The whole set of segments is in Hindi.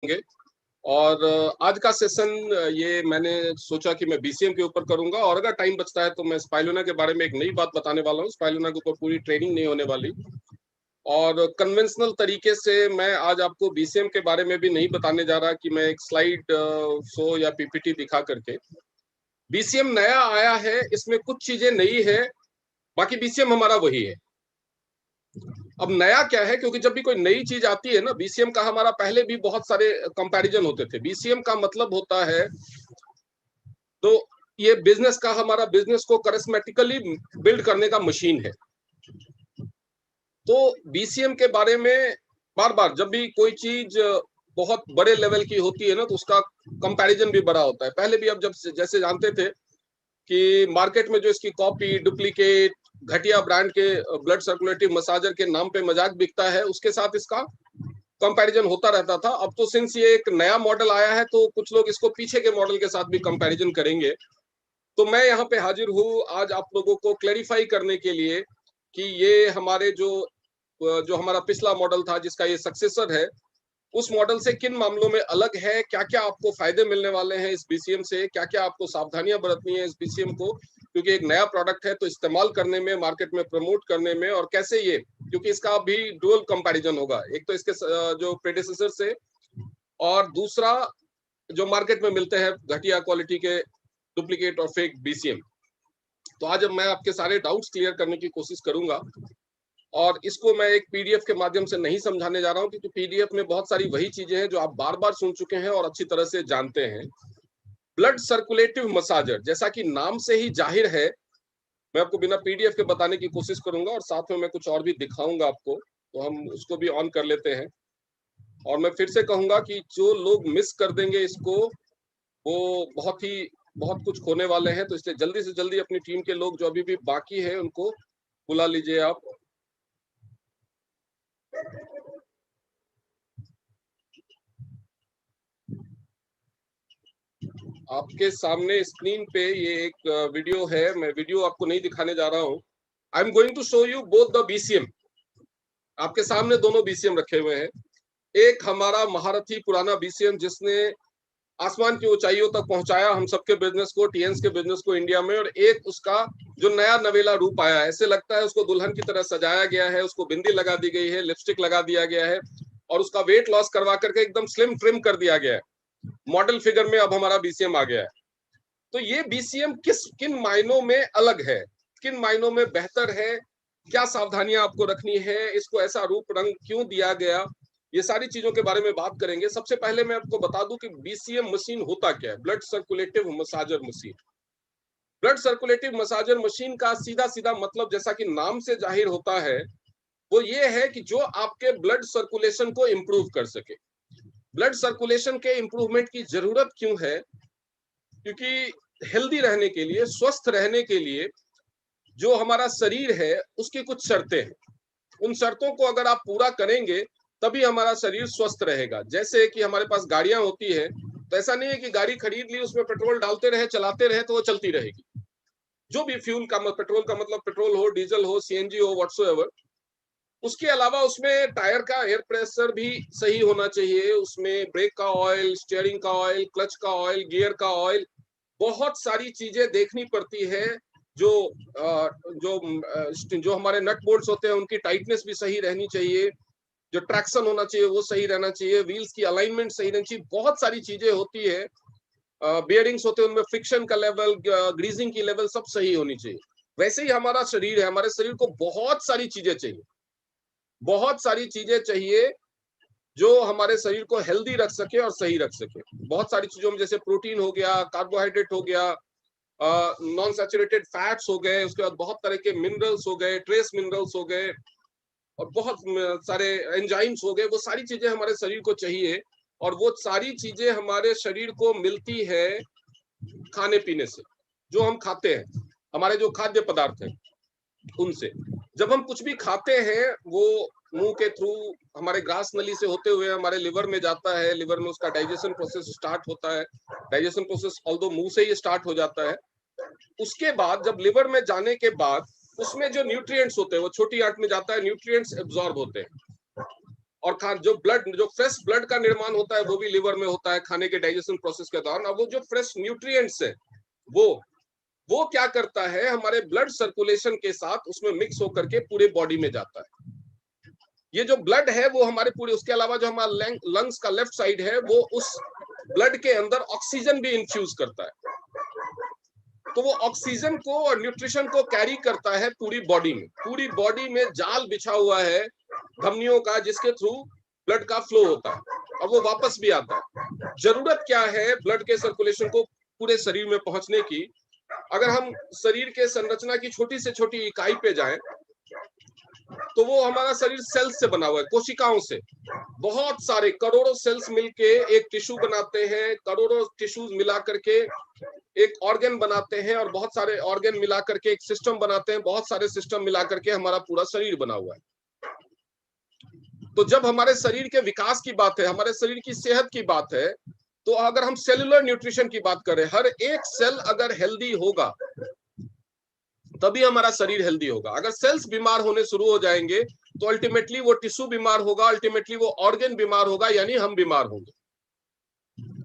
करेंगे। और आज का सेशन ये मैंने सोचा कि मैं बीसीएम के ऊपर करूंगा, और अगर टाइम बचता है तो मैं स्पाइरुलिना के बारे में एक नई बात बताने वाला हूँ। स्पाइरुलिना के ऊपर पूरी ट्रेनिंग नहीं होने वाली, और कन्वेंशनल तरीके से मैं आज आपको बीसीएम के बारे में भी नहीं बताने जा रहा कि मैं एक स्लाइड शो या पीपीटी दिखा करके। बीसीएम नया आया है, इसमें कुछ चीजें नई है, बाकी बीसीएम हमारा वही है। अब नया क्या है, क्योंकि जब भी कोई नई चीज आती है ना, बीसीएम का हमारा पहले भी बहुत सारे कंपैरिजन होते थे। बीसीएम का मतलब होता है, तो ये बिजनेस का, हमारा बिजनेस को करिस्मेटिकली बिल्ड करने का मशीन है। तो बीसीएम के बारे में बार बार जब भी कोई चीज बहुत बड़े लेवल की होती है ना, तो उसका कंपैरिजन भी बड़ा होता है। पहले भी अब जब जैसे जानते थे कि मार्केट में जो इसकी कॉपी, डुप्लीकेट, घटिया ब्रांड के ब्लड सर्कुलेटिव मसाजर के नाम पे मजाक बिकता है, उसके साथ इसका कंपैरिजन होता रहता था। अब तो सिंस ये एक नया मॉडल आया है, तो कुछ लोग इसको पीछे के मॉडल के साथ भी कंपैरिजन करेंगे। तो मैं यहाँ पे हाजिर हूँ आज आप लोगों को क्लैरिफाई करने के लिए कि ये हमारे जो हमारा पिछला मॉडल था, जिसका ये सक्सेसर है, उस मॉडल से किन मामलों में अलग है, क्या क्या आपको फायदे मिलने वाले हैं इस बीसीएम से, क्या क्या आपको सावधानियां बरतनी है इस बीसीएम को, क्योंकि एक नया प्रोडक्ट है, तो इस्तेमाल करने में, मार्केट में प्रमोट करने में, और कैसे ये, क्योंकि इसका भी डुअल कंपैरिजन होगा, एक तो इसके जो प्रेडेसेसर से, और दूसरा जो मार्केट में मिलते हैं घटिया क्वालिटी के डुप्लीकेट और फेक बीसीएम। तो आज मैं आपके सारे डाउट्स क्लियर करने की कोशिश करूंगा, और इसको मैं एक पीडीएफ के माध्यम से नहीं समझाने जा रहा हूं, क्योंकि पीडीएफ में बहुत सारी वही चीजें हैं जो आप बार बार सुन चुके हैं और अच्छी तरह से जानते हैं। ब्लड सर्कुलेटिव मसाजर, जैसा कि नाम से ही जाहिर है, मैं आपको बिना पीडीएफ के बताने की कोशिश करूंगा, और साथ में मैं कुछ और भी दिखाऊंगा आपको, तो हम उसको भी ऑन कर लेते हैं। और मैं फिर से कहूंगा कि जो लोग मिस कर देंगे इसको, वो बहुत कुछ खोने वाले हैं। तो इसलिए जल्दी से जल्दी अपनी टीम के लोग जो अभी भी बाकी है उनको बुला लीजिए आप। आपके सामने स्क्रीन पे ये एक वीडियो है, मैं वीडियो आपको नहीं दिखाने जा रहा हूँ। I am going to show you both the BCM. आपके सामने दोनों बीसीएम रखे हुए हैं। एक हमारा महारथी पुराना बीसीएम, जिसने आसमान की ऊंचाइयों तक पहुंचाया हम सबके बिजनेस को, टीएंस के बिजनेस को इंडिया में, और एक उसका जो नया नवेला रूप आया है, ऐसे लगता है उसको दुल्हन की तरह सजाया गया है, उसको बिंदी लगा दी गई है, लिपस्टिक लगा दिया गया है, और उसका वेट लॉस करवा करके एकदम स्लिम ट्रिम कर दिया गया है। मॉडल फिगर में अब हमारा बीसीएम आ गया है। तो ये बीसीएम किन मायनों में अलग है, किन मायनों में बेहतर है, क्या सावधानियां आपको रखनी है, इसको ऐसा रूप रंग क्यों दिया गया, ये सारी चीजों के बारे में बात करेंगे। सबसे पहले मैं आपको बता दूं कि बीसीएम मशीन होता क्या है। Blood circulative massager machine. Blood circulative massager machine का सीधा सीधा मतलब, जैसा कि नाम से जाहिर होता है, वो ये है कि जो आपके ब्लड सर्कुलेशन को इंप्रूव कर सके। ब्लड सर्कुलेशन के इंप्रूवमेंट की जरूरत क्यों है? क्योंकि हेल्दी रहने के लिए, स्वस्थ रहने के लिए, जो हमारा शरीर है उसकी कुछ शर्तें हैं। उन शर्तों को अगर आप पूरा करेंगे तभी हमारा शरीर स्वस्थ रहेगा। जैसे कि हमारे पास गाड़ियां होती है, तो ऐसा नहीं है कि गाड़ी खरीद ली, उसमें पेट्रोल डालते रहे, चलाते रहे तो वो चलती रहेगी। जो भी फ्यूल का, पेट्रोल का मतलब पेट्रोल हो, डीजल हो, सीएनजी हो, व्हाटसोएवर। उसके अलावा उसमें टायर का एयर प्रेशर भी सही होना चाहिए, उसमें ब्रेक का ऑयल, स्टीयरिंग का ऑयल, क्लच का ऑयल, गियर का ऑयल, बहुत सारी चीजें देखनी पड़ती है। जो जो हमारे नट बोल्ट्स होते हैं उनकी टाइटनेस भी सही रहनी चाहिए, जो ट्रैक्शन होना चाहिए वो सही रहना चाहिए, व्हील्स की अलाइनमेंट सही रहनी चाहिए, बहुत सारी चीजें होती है। बियरिंग्स होते हैं, उनमें फ्रिक्शन का लेवल, ग्रीजिंग की लेवल सब सही होनी चाहिए। वैसे ही हमारा शरीर है, हमारे शरीर को बहुत सारी चीजें चाहिए, बहुत सारी चीजें चाहिए जो हमारे शरीर को हेल्दी रख सके और सही रख सके। बहुत सारी चीजों में जैसे प्रोटीन हो गया, कार्बोहाइड्रेट हो गया, नॉन सैचुरेटेड फैट्स हो गए, उसके बाद बहुत तरह के मिनरल्स हो गए, ट्रेस मिनरल्स हो गए, और बहुत सारे एंजाइम्स हो गए। वो सारी चीजें हमारे शरीर को चाहिए, और वो सारी चीजें हमारे शरीर को मिलती है खाने पीने से, जो हम खाते हैं, हमारे जो खाद्य पदार्थ हैं उनसे। जब हम कुछ भी खाते हैं, वो मुंह के थ्रू हमारे ग्रास नली से होते हुए हमारे लिवर में जाता है, लिवर में उसका डाइजेशन प्रोसेस स्टार्ट होता है। डाइजेशन प्रोसेस ऑल्दो मुंह से ही स्टार्ट हो जाता है। उसके बाद जब लिवर में जाने के बाद उसमें जो न्यूट्रिएंट्स होते हैं वो छोटी आंत में जाता है, न्यूट्रिएंट्स एब्जॉर्ब होते हैं। और जो फ्रेश ब्लड का निर्माण होता है वो भी लिवर में होता है खाने के डाइजेशन प्रोसेस के दौरान। अब वो जो फ्रेश न्यूट्रिएंट्स है वो क्या करता है, हमारे ब्लड सर्कुलेशन के साथ उसमें मिक्स होकर के पूरे बॉडी में जाता है। ये जो ब्लड है वो हमारे पूरे, उसके अलावा जो हमारा लंग्स का लेफ्ट साइड है वो उस ब्लड के अंदर ऑक्सीजन भी इन्फ्यूज करता है। तो वो ऑक्सीजन को और न्यूट्रिशन को कैरी करता है पूरी बॉडी में जाल बिछा हुआ है धमनियों का, जिसके थ्रू ब्लड का फ्लो होता है और वो वापस भी आता है। जरूरत क्या है ब्लड के सर्कुलेशन को पूरे शरीर में पहुंचने की? अगर हम शरीर के संरचना की छोटी से छोटी इकाई पे जाएं तो वो हमारा शरीर सेल्स से बना हुआ है, कोशिकाओं से। बहुत सारे करोड़ों सेल्स मिलके एक टिश्यू बनाते हैं, करोड़ों टिश्यूज मिला करके एक ऑर्गन बनाते हैं, और बहुत सारे ऑर्गन मिला करके एक सिस्टम बनाते हैं, बहुत सारे सिस्टम मिला करके हमारा पूरा शरीर बना हुआ है। तो जब हमारे शरीर के विकास की बात है, हमारे शरीर की सेहत की बात है, तो अगर हम सेलुलर न्यूट्रिशन की बात करें, हर एक सेल अगर हेल्दी होगा तभी हमारा शरीर हेल्दी होगा। अगर सेल्स बीमार होने शुरू हो जाएंगे तो अल्टीमेटली वो टिश्यू बीमार होगा, अल्टीमेटली वो ऑर्गन बीमार होगा, यानी हम बीमार होंगे।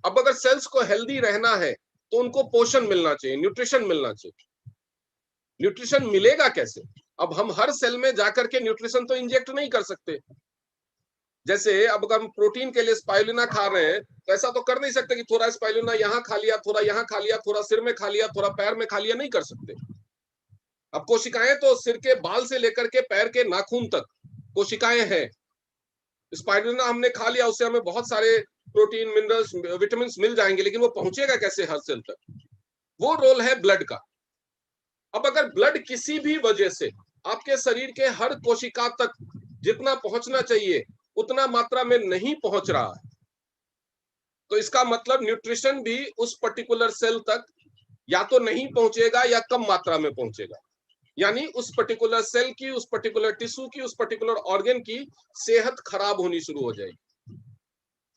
अब अगर सेल्स को हेल्दी रहना है तो उनको पोषण मिलना चाहिए, न्यूट्रिशन मिलना चाहिए। न्यूट्रिशन मिलेगा कैसे? अब हम हर सेल में जाकर के न्यूट्रिशन तो इंजेक्ट नहीं कर सकते। जैसे अब अगर हम प्रोटीन के लिए स्पाइरुलिना खा रहे हैं तो ऐसा तो कर नहीं सकते कि थोड़ा स्पाइरुलिना यहाँ खा लिया, थोड़ा यहाँ खा लिया, थोड़ा सिर में खा लिया, थोड़ा पैर में खा लिया, नहीं कर सकते। अब कोशिकाएं तो सिर के बाल से लेकर के पैर के नाखून तक कोशिकाएं हैं। स्पाइरुलिना हमने खा लिया, उससे हमें बहुत सारे प्रोटीन, मिनरल्स, विटामिन मिल जाएंगे, लेकिन वो पहुंचेगा कैसे हर सेल तक? वो रोल है ब्लड का। अब अगर ब्लड किसी भी वजह से आपके शरीर के हर कोशिका तक जितना पहुंचना चाहिए उतना मात्रा में नहीं पहुंच रहा है, तो इसका मतलब न्यूट्रिशन भी उस पर्टिकुलर सेल तक या तो नहीं पहुंचेगा या कम मात्रा में पहुंचेगा। यानी उस पर्टिकुलर सेल की, उस पर्टिकुलर टिश्यू की, उस पर्टिकुलर ऑर्गन की सेहत खराब होनी शुरू हो जाएगी।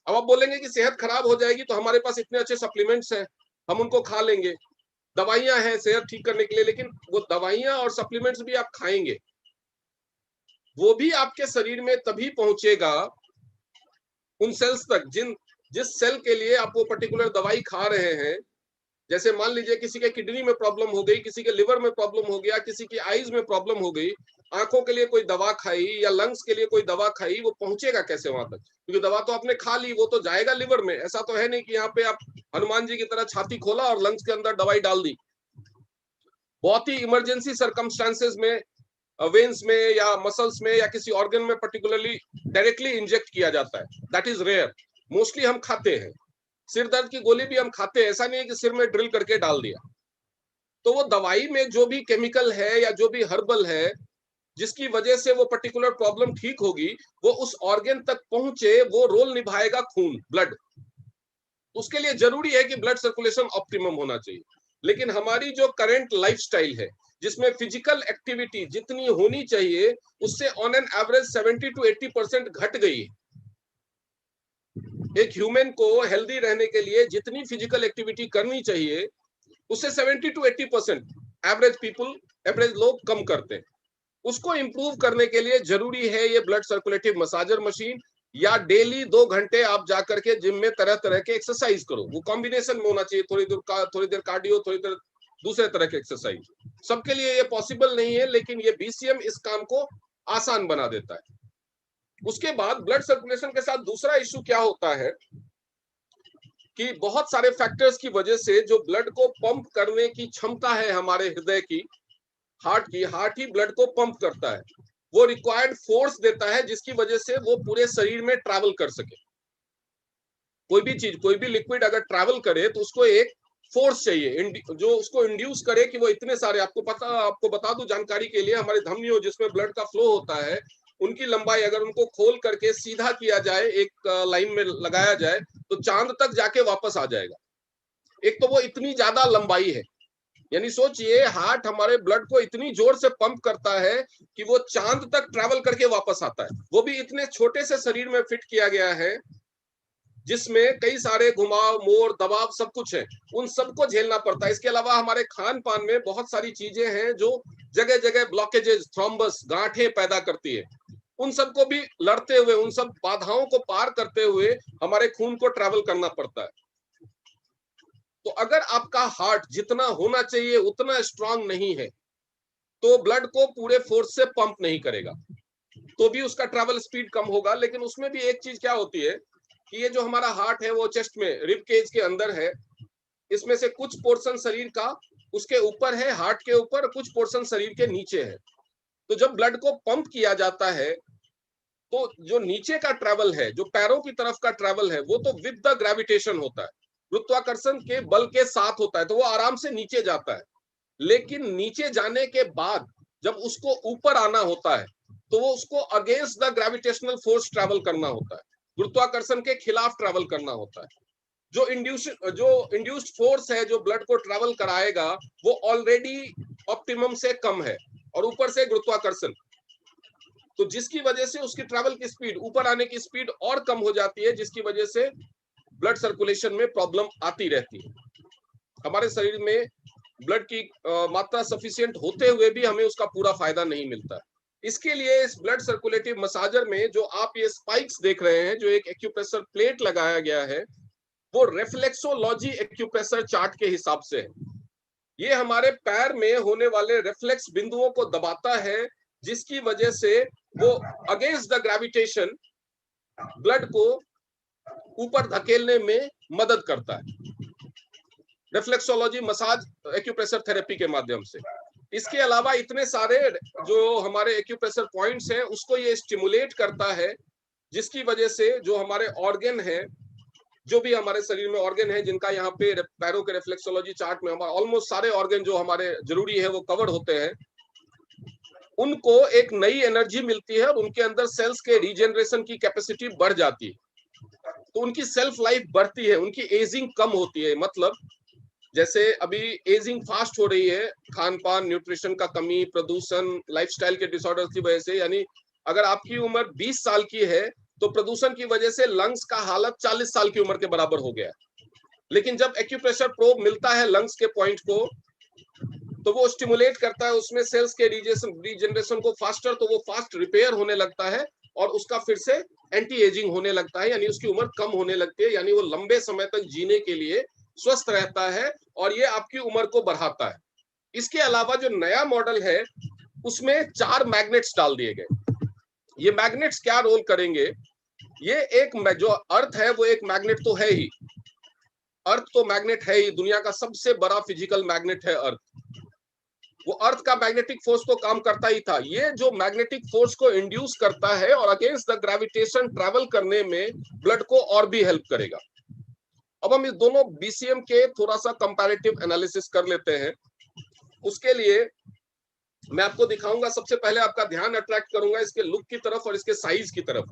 अब आप बोलेंगे कि सेहत खराब हो जाएगी तो हमारे पास इतने अच्छे सप्लीमेंट्स हैं, हम उनको खा लेंगे, दवाइयां हैं सेहत ठीक करने के लिए, लेकिन वो दवाइयां और सप्लीमेंट्स भी आप खाएंगे, वो भी आपके शरीर में तभी पहुंचेगा उन सेल्स तक जिस सेल के लिए आप वो पर्टिकुलर दवाई खा रहे हैं। जैसे मान लीजिए किसी के किडनी में प्रॉब्लम हो गई, किसी के लिवर में प्रॉब्लम हो गया, किसी की आईज में प्रॉब्लम हो गई, आंखों के लिए कोई दवा खाई या लंग्स के लिए कोई दवा खाई, वो पहुंचेगा कैसे वहां तक? क्योंकि दवा तो आपने खा ली, वो तो जाएगा लिवर में। ऐसा तो है नहीं कि यहाँ पे आप हनुमान जी की तरह छाती खोला और लंग्स के अंदर दवाई डाल दी। बहुत ही इमरजेंसी सर्कमस्टांसेस में वेन्स में या मसल्स में या किसी ऑर्गन में पर्टिकुलरली डायरेक्टली इंजेक्ट किया जाता है, दैट इज रेयर। मोस्टली हम खाते हैं, सिर दर्द की गोली भी हम खाते हैं, ऐसा नहीं है कि सिर में ड्रिल करके डाल दिया। तो वो दवाई में जो भी केमिकल है या जो भी हर्बल है जिसकी वजह से वो पर्टिकुलर प्रॉब्लम ठीक होगी, वो उस ऑर्गन तक पहुंचे, वो रोल निभाएगा खून, ब्लड। उसके लिए जरूरी है कि ब्लड सर्कुलेशन ऑप्टिमम होना चाहिए। लेकिन हमारी जो करंट लाइफस्टाइल है जिसमें फिजिकल एक्टिविटी जितनी होनी चाहिए उससे ऑन एन एवरेज 70 to 80% घट गई है। एक ह्यूमन को हेल्दी रहने के लिए जितनी फिजिकल एक्टिविटी करनी चाहिए उससे 70 to 80% एवरेज लोग कम करते हैं। उसको इंप्रूव करने के लिए जरूरी है ये ब्लड सर्कुलेटिव मसाजर मशीन, या डेली 2 घंटे आप जाकर के जिम में तरह तरह के एक्सरसाइज करो। वो कॉम्बिनेशन में होना चाहिए, थोड़ी देर कार्डियो, थोड़ी देर दूसरे तरह के एक्सरसाइज। सबके लिए ये पॉसिबल नहीं है, लेकिन ये बीसीएम इस काम को आसान बना देता है। उसके बाद ब्लड सर्कुलेशन के साथ दूसरा इश्यू क्या होता है कि बहुत सारे फैक्टर्स की वजह से जो ब्लड को पंप करने की क्षमता है हमारे हृदय की, हार्ट ही ब्लड को पंप करता है, वो रिक्वायर्ड फोर्स देता है जिसकी वजह से वो पूरे शरीर में ट्रैवल कर सके। कोई भी चीज, कोई भी लिक्विड अगर ट्रैवल करे तो उसको एक फोर्स चाहिए जो उसको इंड्यूस करे कि वो इतने सारे, आपको बता दूं जानकारी के लिए, हमारे धमनियों जिसमें ब्लड का फ्लो होता है उनकी लंबाई अगर उनको खोल करके सीधा किया जाए, एक लाइन में लगाया जाए तो चांद तक जाके वापस आ जाएगा। एक तो वो इतनी ज्यादा लंबाई है, यानी सोचिए हार्ट हमारे ब्लड को इतनी जोर से पंप करता है कि वो चांद तक ट्रैवल करके वापस आता है। वो भी इतने छोटे से शरीर में फिट किया गया है जिसमें कई सारे घुमाव, मोड़, दबाव सब कुछ है, उन सबको झेलना पड़ता है। इसके अलावा हमारे खान पान में बहुत सारी चीजें हैं जो जगह जगह ब्लॉकेजेस, थ्रोम्बस, गांठें पैदा करती है। उन सबको भी लड़ते हुए, उन सब बाधाओं को पार करते हुए हमारे खून को ट्रैवल करना पड़ता है। तो अगर आपका हार्ट जितना होना चाहिए उतना स्ट्रांग नहीं है, तो ब्लड को पूरे फोर्स से पंप नहीं करेगा, तो भी उसका ट्रैवल स्पीड कम होगा। लेकिन उसमें भी एक चीज क्या होती है कि ये जो हमारा हार्ट है वो चेस्ट में, रिब केज के अंदर है, इसमें से कुछ पोर्शन शरीर का उसके ऊपर है, हार्ट के ऊपर, कुछ पोर्शन शरीर के नीचे है। तो जब ब्लड को पंप किया जाता है तो जो नीचे का ट्रैवल है, जो पैरों की तरफ का ट्रैवल है, वो तो विद द ग्रेविटेशन होता है, गुरुत्वाकर्षण के बल के साथ होता है, तो वो आराम से नीचे जाता है। लेकिन नीचे जाने के बाद जब उसको ऊपर आना होता है तो वो उसको against the gravitational force travel करना होता है, गुरुत्वाकर्षण के खिलाफ ट्रैवल करना होता है। जो इंड्यूस्ड फोर्स है जो ब्लड को ट्रैवल कराएगा वो ऑलरेडी ऑप्टिमम से कम है, और ऊपर से गुरुत्वाकर्षण, तो जिसकी वजह से उसकी ट्रैवल की स्पीड, ऊपर आने की स्पीड और कम हो जाती है, जिसकी वजह से ब्लड सर्कुलेशन में प्रॉब्लम आती रहती है। हमारे शरीर में ब्लड की मात्रा सफिशिएंट होते हुए भी हमें उसका पूरा फायदा नहीं मिलता। इसके लिए इस ब्लड सर्कुलेटिव मसाजर में जो आप ये स्पाइक्स देख रहे हैं, जो एक एक्यूप्रेशर प्लेट लगाया गया है, वो रिफ्लेक्सोलॉजी एक्यूप्रेशर चार्ट के हिसाब से है। ये हमारे पैर में होने वाले रिफ्लेक्स बिंदुओं को दबाता है, जिसकी वजह से वो अगेंस्ट द ग्रेविटेशन ब्लड को ऊपर धकेलने में मदद करता है, रिफ्लेक्सोलॉजी मसाज एक्यूप्रेशर थेरेपी के माध्यम से। इसके अलावा इतने सारे जो हमारे एक्यूप्रेशर पॉइंट्स हैं उसको ये स्टिमुलेट करता है, जिसकी वजह से जो हमारे ऑर्गन है, जो भी हमारे शरीर में ऑर्गन है जिनका यहाँ पे पैरों के रिफ्लेक्सोलॉजी चार्ट में हमारा ऑलमोस्ट सारे ऑर्गन जो हमारे जरूरी है वो कवर होते हैं, उनको एक नई एनर्जी मिलती है और उनके अंदर सेल्स के रीजनरेशन की कैपेसिटी बढ़ जाती है, तो उनकी सेल्फ लाइफ बढ़ती है, उनकी एजिंग कम होती है। मतलब जैसे अभी एजिंग फास्ट हो रही है, खान पान, न्यूट्रिशन का कमी, प्रदूषण, लाइफस्टाइल के डिसऑर्डर की वजह से, यानी अगर आपकी उम्र 20 साल की है तो प्रदूषण की वजह से लंग्स का हालत 40 साल की उम्र के बराबर हो गया है। लेकिन जब एक्यूप्रेशर प्रोब मिलता है लंग्स के पॉइंट को, तो वो स्टिमुलेट करता है उसमें सेल्स के रीजनरेशन को फास्टर, तो वो फास्ट रिपेयर होने लगता है और उसका फिर से एंटी एजिंग होने लगता है, यानी उसकी उम्र कम होने लगती है, यानी वो लंबे समय तक जीने के लिए स्वस्थ रहता है और ये आपकी उम्र को बढ़ाता है। इसके अलावा जो नया मॉडल है उसमें 4 मैग्नेट्स डाल दिए गए। ये मैग्नेट्स क्या रोल करेंगे? ये एक जो अर्थ है वो एक मैग्नेट तो है ही, अर्थ तो मैग्नेट है ही, दुनिया का सबसे बड़ा फिजिकल मैग्नेट है अर्थ। वो अर्थ का मैग्नेटिक फोर्स तो काम करता ही था, ये जो मैग्नेटिक फोर्स को इंड्यूस करता है और अगेंस्ट द ग्रेविटेशन ट्रैवल करने में ब्लड को और भी हेल्प करेगा। अब हम इस दोनों बीसीएम के थोड़ा सा कंपैरेटिव एनालिसिस कर लेते हैं। उसके लिए मैं आपको दिखाऊंगा, सबसे पहले आपका ध्यान अट्रैक्ट करूंगा इसके लुक की तरफ और इसके साइज की तरफ।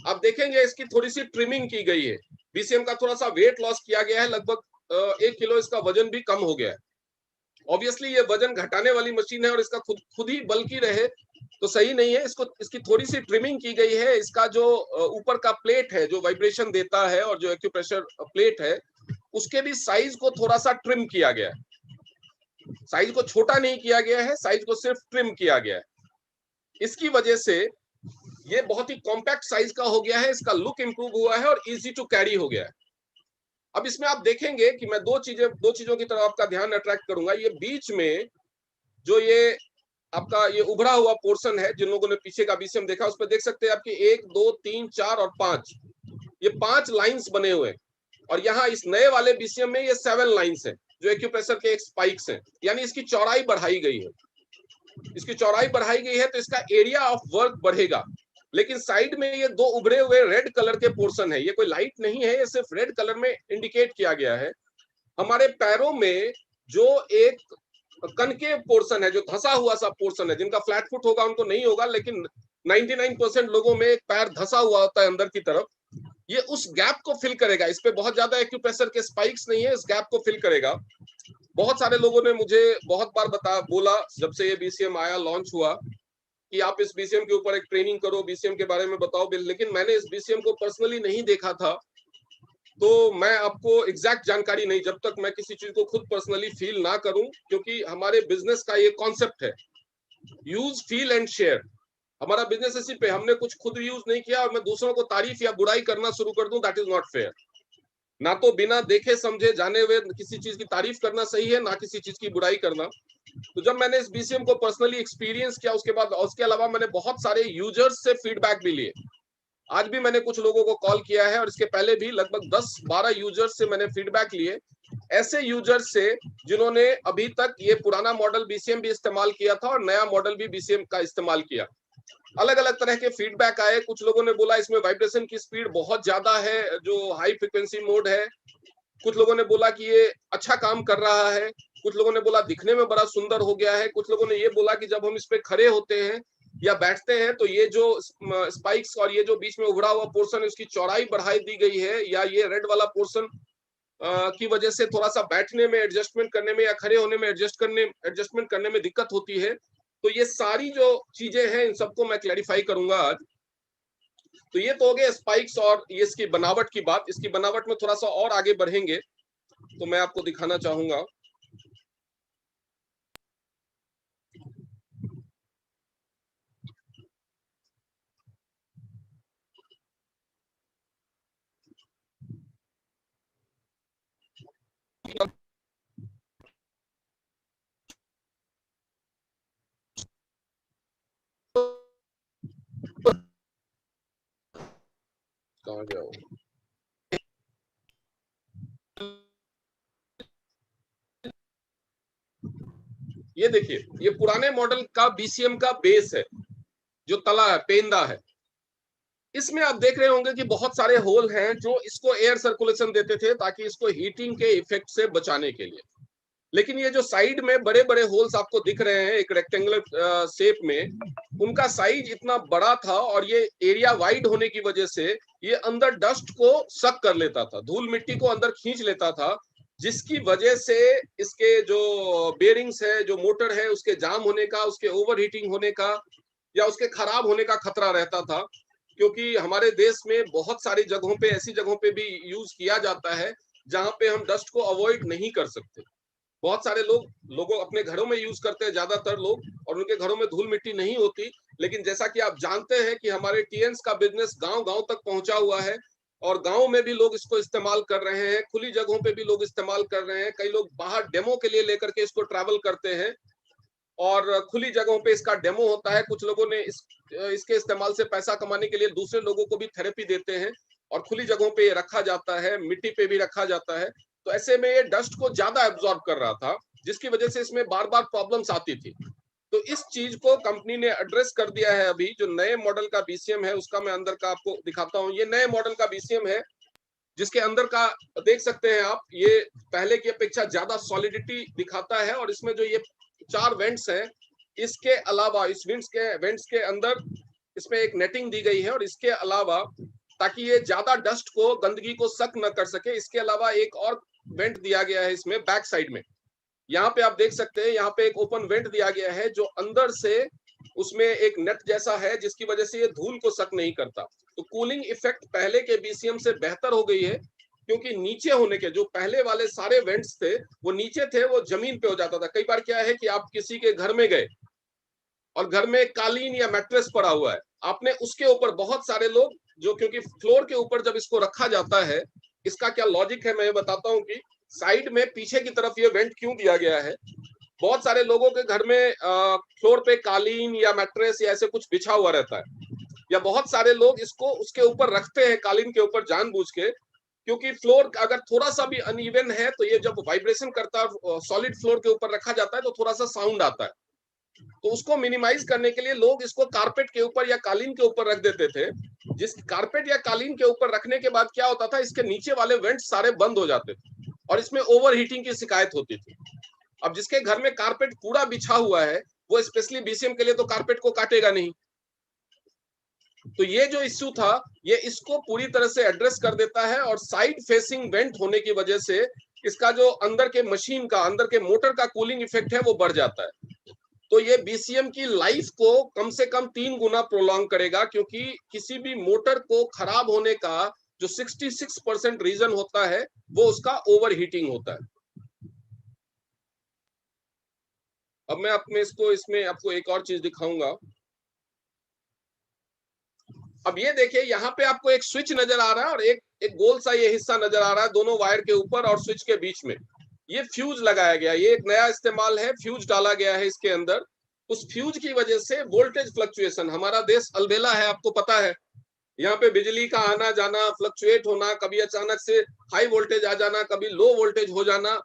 आप देखेंगे इसकी थोड़ी सी ट्रिमिंग की गई है, बीसीएम का थोड़ा सा वेट लॉस किया गया है, लगभग 1 किलो इसका वजन भी कम हो गया है। ऑब्वियसली ये वजन घटाने वाली मशीन है और इसका खुद ही बल्कि रहे तो सही नहीं है, इसको इसकी थोड़ी सी ट्रिमिंग की गई है। इसका जो ऊपर का प्लेट है जो वाइब्रेशन देता है और जो एक्यूप्रेशर प्लेट है उसके भी साइज को थोड़ा सा ट्रिम किया गया है, साइज को छोटा नहीं किया गया है, साइज को सिर्फ ट्रिम किया गया है। इसकी वजह से ये बहुत ही कॉम्पैक्ट साइज का हो गया है, इसका लुक इंप्रूव हुआ है और इजी टू कैरी हो गया है। अब इसमें आप देखेंगे कि मैं दो चीजों की तरफ आपका ध्यान अट्रैक्ट करूंगा। ये बीच में जो ये आपका ये उभरा हुआ पोर्शन है, जिन लोगों ने पीछे का बीसीएम देखा उस पर देख सकते हैं आपकी 1 2 3 4 और 5, ये 5 लाइंस बने हुए हैं। और यहाँ इस नए वाले बीसीएम में ये 7 लाइंस हैं जो एक्यूप्रेशर के एक स्पाइक्स हैं, यानी इसकी चौड़ाई बढ़ाई गई है। इसकी चौड़ाई बढ़ाई गई है तो इसका एरिया ऑफ वर्क बढ़ेगा। लेकिन साइड में ये 2 उभरे हुए रेड कलर के पोर्शन है, ये कोई लाइट नहीं है, ये सिर्फ रेड कलर में इंडिकेट किया गया है। हमारे पैरों में जो एक कनकेव पोर्शन है, जो धंसा हुआ सा पोर्शन है, जिनका फ्लैट फुट होगा उनको नहीं होगा, लेकिन 99% लोगों में एक पैर धंसा हुआ होता है अंदर की तरफ, ये उस गैप को फिल करेगा। इस पे बहुत ज्यादा एक्यूप्रेशर के स्पाइक्स नहीं है, इस गैप को फिल करेगा। बहुत सारे लोगों ने मुझे बहुत बार बोला जब से ये बीसीएम आया, लॉन्च हुआ, कि आप इस बीसीएम के ऊपर एक ट्रेनिंग करो, बीसीएम के बारे में बताओ। लेकिन मैंने इस बीसीएम को पर्सनली नहीं देखा था, तो मैं आपको एग्जैक्ट जानकारी नहीं, जब तक मैं किसी चीज को खुद पर्सनली फील ना करूं, क्योंकि हमारे बिजनेस का ये कॉन्सेप्ट है, यूज फील एंड शेयर। हमारा बिजनेस इसी पे, हमने कुछ खुद यूज नहीं किया और मैं दूसरों को तारीफ या बुराई करना शुरू कर दूं, दैट इज नॉट फेयर। ना तो बिना देखे समझे जाने हुए किसी चीज की तारीफ करना सही है, ना किसी चीज की बुराई करना। तो जब मैंने इस बीसीएम को पर्सनली एक्सपीरियंस किया, उसके बाद उसके अलावा मैंने बहुत सारे यूजर्स से फीडबैक भी लिए। आज भी मैंने कुछ लोगों को कॉल किया है और इसके पहले भी लगभग 10-12 यूजर्स से मैंने फीडबैक लिए, ऐसे यूजर्स से जिन्होंने अभी तक ये पुराना मॉडल बीसीएम भी इस्तेमाल किया था और नया मॉडल भी बीसीएम का इस्तेमाल किया। अलग अलग तरह के फीडबैक आए। कुछ लोगों ने बोला इसमें वाइब्रेशन की स्पीड बहुत ज्यादा है, जो हाई फ्रिक्वेंसी मोड है। कुछ लोगों ने बोला कि ये अच्छा काम कर रहा है। कुछ लोगों ने बोला दिखने में बड़ा सुंदर हो गया है। कुछ लोगों ने ये बोला कि जब हम इस पे खड़े होते हैं या बैठते हैं तो ये जो स्पाइक्स और ये जो बीच में उभरा हुआ पोर्शन है उसकी चौड़ाई बढ़ाई दी गई है, या ये रेड वाला पोर्शन की वजह से थोड़ा सा बैठने में एडजस्टमेंट करने में या खड़े होने में एडजस्टमेंट करने में दिक्कत होती है। तो ये सारी जो चीजें हैं इन सबको मैं क्लैरिफाई करूंगा आज। तो ये तो हो गए स्पाइक्स और ये इसकी बनावट की बात। इसकी बनावट में थोड़ा सा और आगे बढ़ेंगे तो मैं आपको दिखाना चाहूंगा। कहाँ गया वो? ये देखिए, ये पुराने मॉडल का बीसीएम का बेस है, जो तला है, पेंदा है। इसमें आप देख रहे होंगे कि बहुत सारे होल हैं जो इसको एयर सर्कुलेशन देते थे ताकि इसको हीटिंग के इफेक्ट से बचाने के लिए। लेकिन ये जो साइड में बड़े बड़े होल्स आपको दिख रहे हैं एक रेक्टेंगुलर शेप में, उनका साइज इतना बड़ा था और ये एरिया वाइड होने की वजह से ये अंदर डस्ट को सक कर लेता था, धूल मिट्टी को अंदर खींच लेता था, जिसकी वजह से इसके जो बेरिंग्स है, जो मोटर है, उसके जाम होने का, उसके ओवर हीटिंग होने का या उसके खराब होने का खतरा रहता था। क्योंकि हमारे देश में बहुत सारी जगहों पे, ऐसी जगहों पे भी यूज किया जाता है जहां पे हम डस्ट को अवॉइड नहीं कर सकते। बहुत सारे लोगों अपने घरों में यूज करते हैं ज्यादातर लोग, और उनके घरों में धूल मिट्टी नहीं होती। लेकिन जैसा कि आप जानते हैं कि हमारे टीएन्स का बिजनेस गांव गांव तक पहुंचा हुआ है और गांव में भी लोग इसको इस्तेमाल कर रहे हैं, खुली जगहों पे भी लोग इस्तेमाल कर रहे हैं। कई लोग बाहर डेमो के लिए लेकर के इसको ट्रैवल करते हैं और खुली जगहों पे इसका डेमो होता है। कुछ लोगों ने इसके इस्तेमाल से पैसा कमाने के लिए दूसरे लोगों को भी थेरेपी देते हैं और खुली जगहों पे ये रखा जाता है, मिट्टी पे भी रखा जाता है। तो ऐसे में ये डस्ट को ज्यादा एब्जॉर्ब कर रहा था, जिसकी वजह से इसमें बार बार प्रॉब्लम्स आती थी। तो इस चीज को कंपनी ने एड्रेस कर दिया है। अभी जो नए मॉडल का बीसीएम है उसका मैं अंदर का आपको दिखाता हूँ। ये नए मॉडल का बीसीएम है जिसके अंदर का देख सकते हैं आप, ये पहले की अपेक्षा ज्यादा सॉलिडिटी दिखाता है। और इसमें जो ये 4 वेंट्स हैं, इसके अलावा इस वेंट्स के अंदर इसमें एक नेटिंग दी गई है। और इसके अलावा ताकि ये ज्यादा डस्ट को, गंदगी को सक न कर सके, इसके अलावा एक और वेंट दिया गया है इसमें बैक साइड में। यहाँ पे आप देख सकते हैं, यहाँ पे एक ओपन वेंट दिया गया है जो अंदर से उसमें एक नेट जैसा है, जिसकी वजह से ये धूल को सक नहीं करता। तो कूलिंग इफेक्ट पहले के बीसीएम से बेहतर हो गई है, क्योंकि नीचे होने के जो पहले वाले सारे वेंट्स थे वो नीचे थे, वो जमीन पे हो जाता था। कई बार क्या है कि आप किसी के घर में गए और घर में कालीन या मैट्रेस पड़ा हुआ है, आपने उसके ऊपर, बहुत सारे लोग जो, क्योंकि फ्लोर के ऊपर जब इसको रखा जाता है, इसका क्या लॉजिक है मैं बताता हूँ कि साइड में पीछे की तरफ ये वेंट क्यों दिया गया है। बहुत सारे लोगों के घर में फ्लोर पे कालीन या मैट्रेस या ऐसे कुछ बिछा हुआ रहता है, या बहुत सारे लोग इसको उसके ऊपर रखते हैं, कालीन के ऊपर जानबूझ के, क्योंकि फ्लोर अगर थोड़ा सा भी अनइवन है तो ये जब वाइब्रेशन करता है, सॉलिड फ्लोर के ऊपर रखा जाता है तो थोड़ा सा साउंड आता है। तो उसको मिनिमाइज करने के लिए लोग इसको कारपेट के ऊपर या कालीन के ऊपर रख देते थे। जिस कारपेट या कालीन के ऊपर रखने के बाद क्या होता था, इसके नीचे वाले वेंट सारे बंद हो जाते थे और इसमें ओवर हीटिंग की शिकायत होती थी। अब जिसके घर में कारपेट पूरा बिछा हुआ है वो स्पेशली बीसीएम के लिए तो कारपेट को काटेगा नहीं। तो ये जो इश्यू था ये इसको पूरी तरह से एड्रेस कर देता है। और साइड फेसिंग वेंट होने की वजह से इसका जो अंदर के मशीन का, अंदर के मोटर का कूलिंग इफेक्ट है वो बढ़ जाता है। तो ये बीसीएम की लाइफ को कम से कम 3 गुना प्रोलॉन्ग करेगा, क्योंकि किसी भी मोटर को खराब होने का जो 66% रीजन होता है वो उसका ओवर हीटिंग होता है। अब मैं अपने इसमें आपको एक और चीज दिखाऊंगा। अब ये देखिए यहाँ पे आपको एक स्विच नजर आ रहा है और एक गोल सा ये हिस्सा नजर आ रहा है दोनों वायर के ऊपर और स्विच के बीच में। ये फ्यूज लगाया गया, ये एक नया इस्तेमाल है, फ्यूज डाला गया है इसके अंदर। उस फ्यूज की वजह से वोल्टेज फ्लक्चुएशन, हमारा देश अलबेला है आपको पता है, यहाँ पे बिजली का आना जाना, फ्लक्चुएट होना, कभी अचानक से हाई वोल्टेज आ जाना, कभी लो वोल्टेज हो जाना,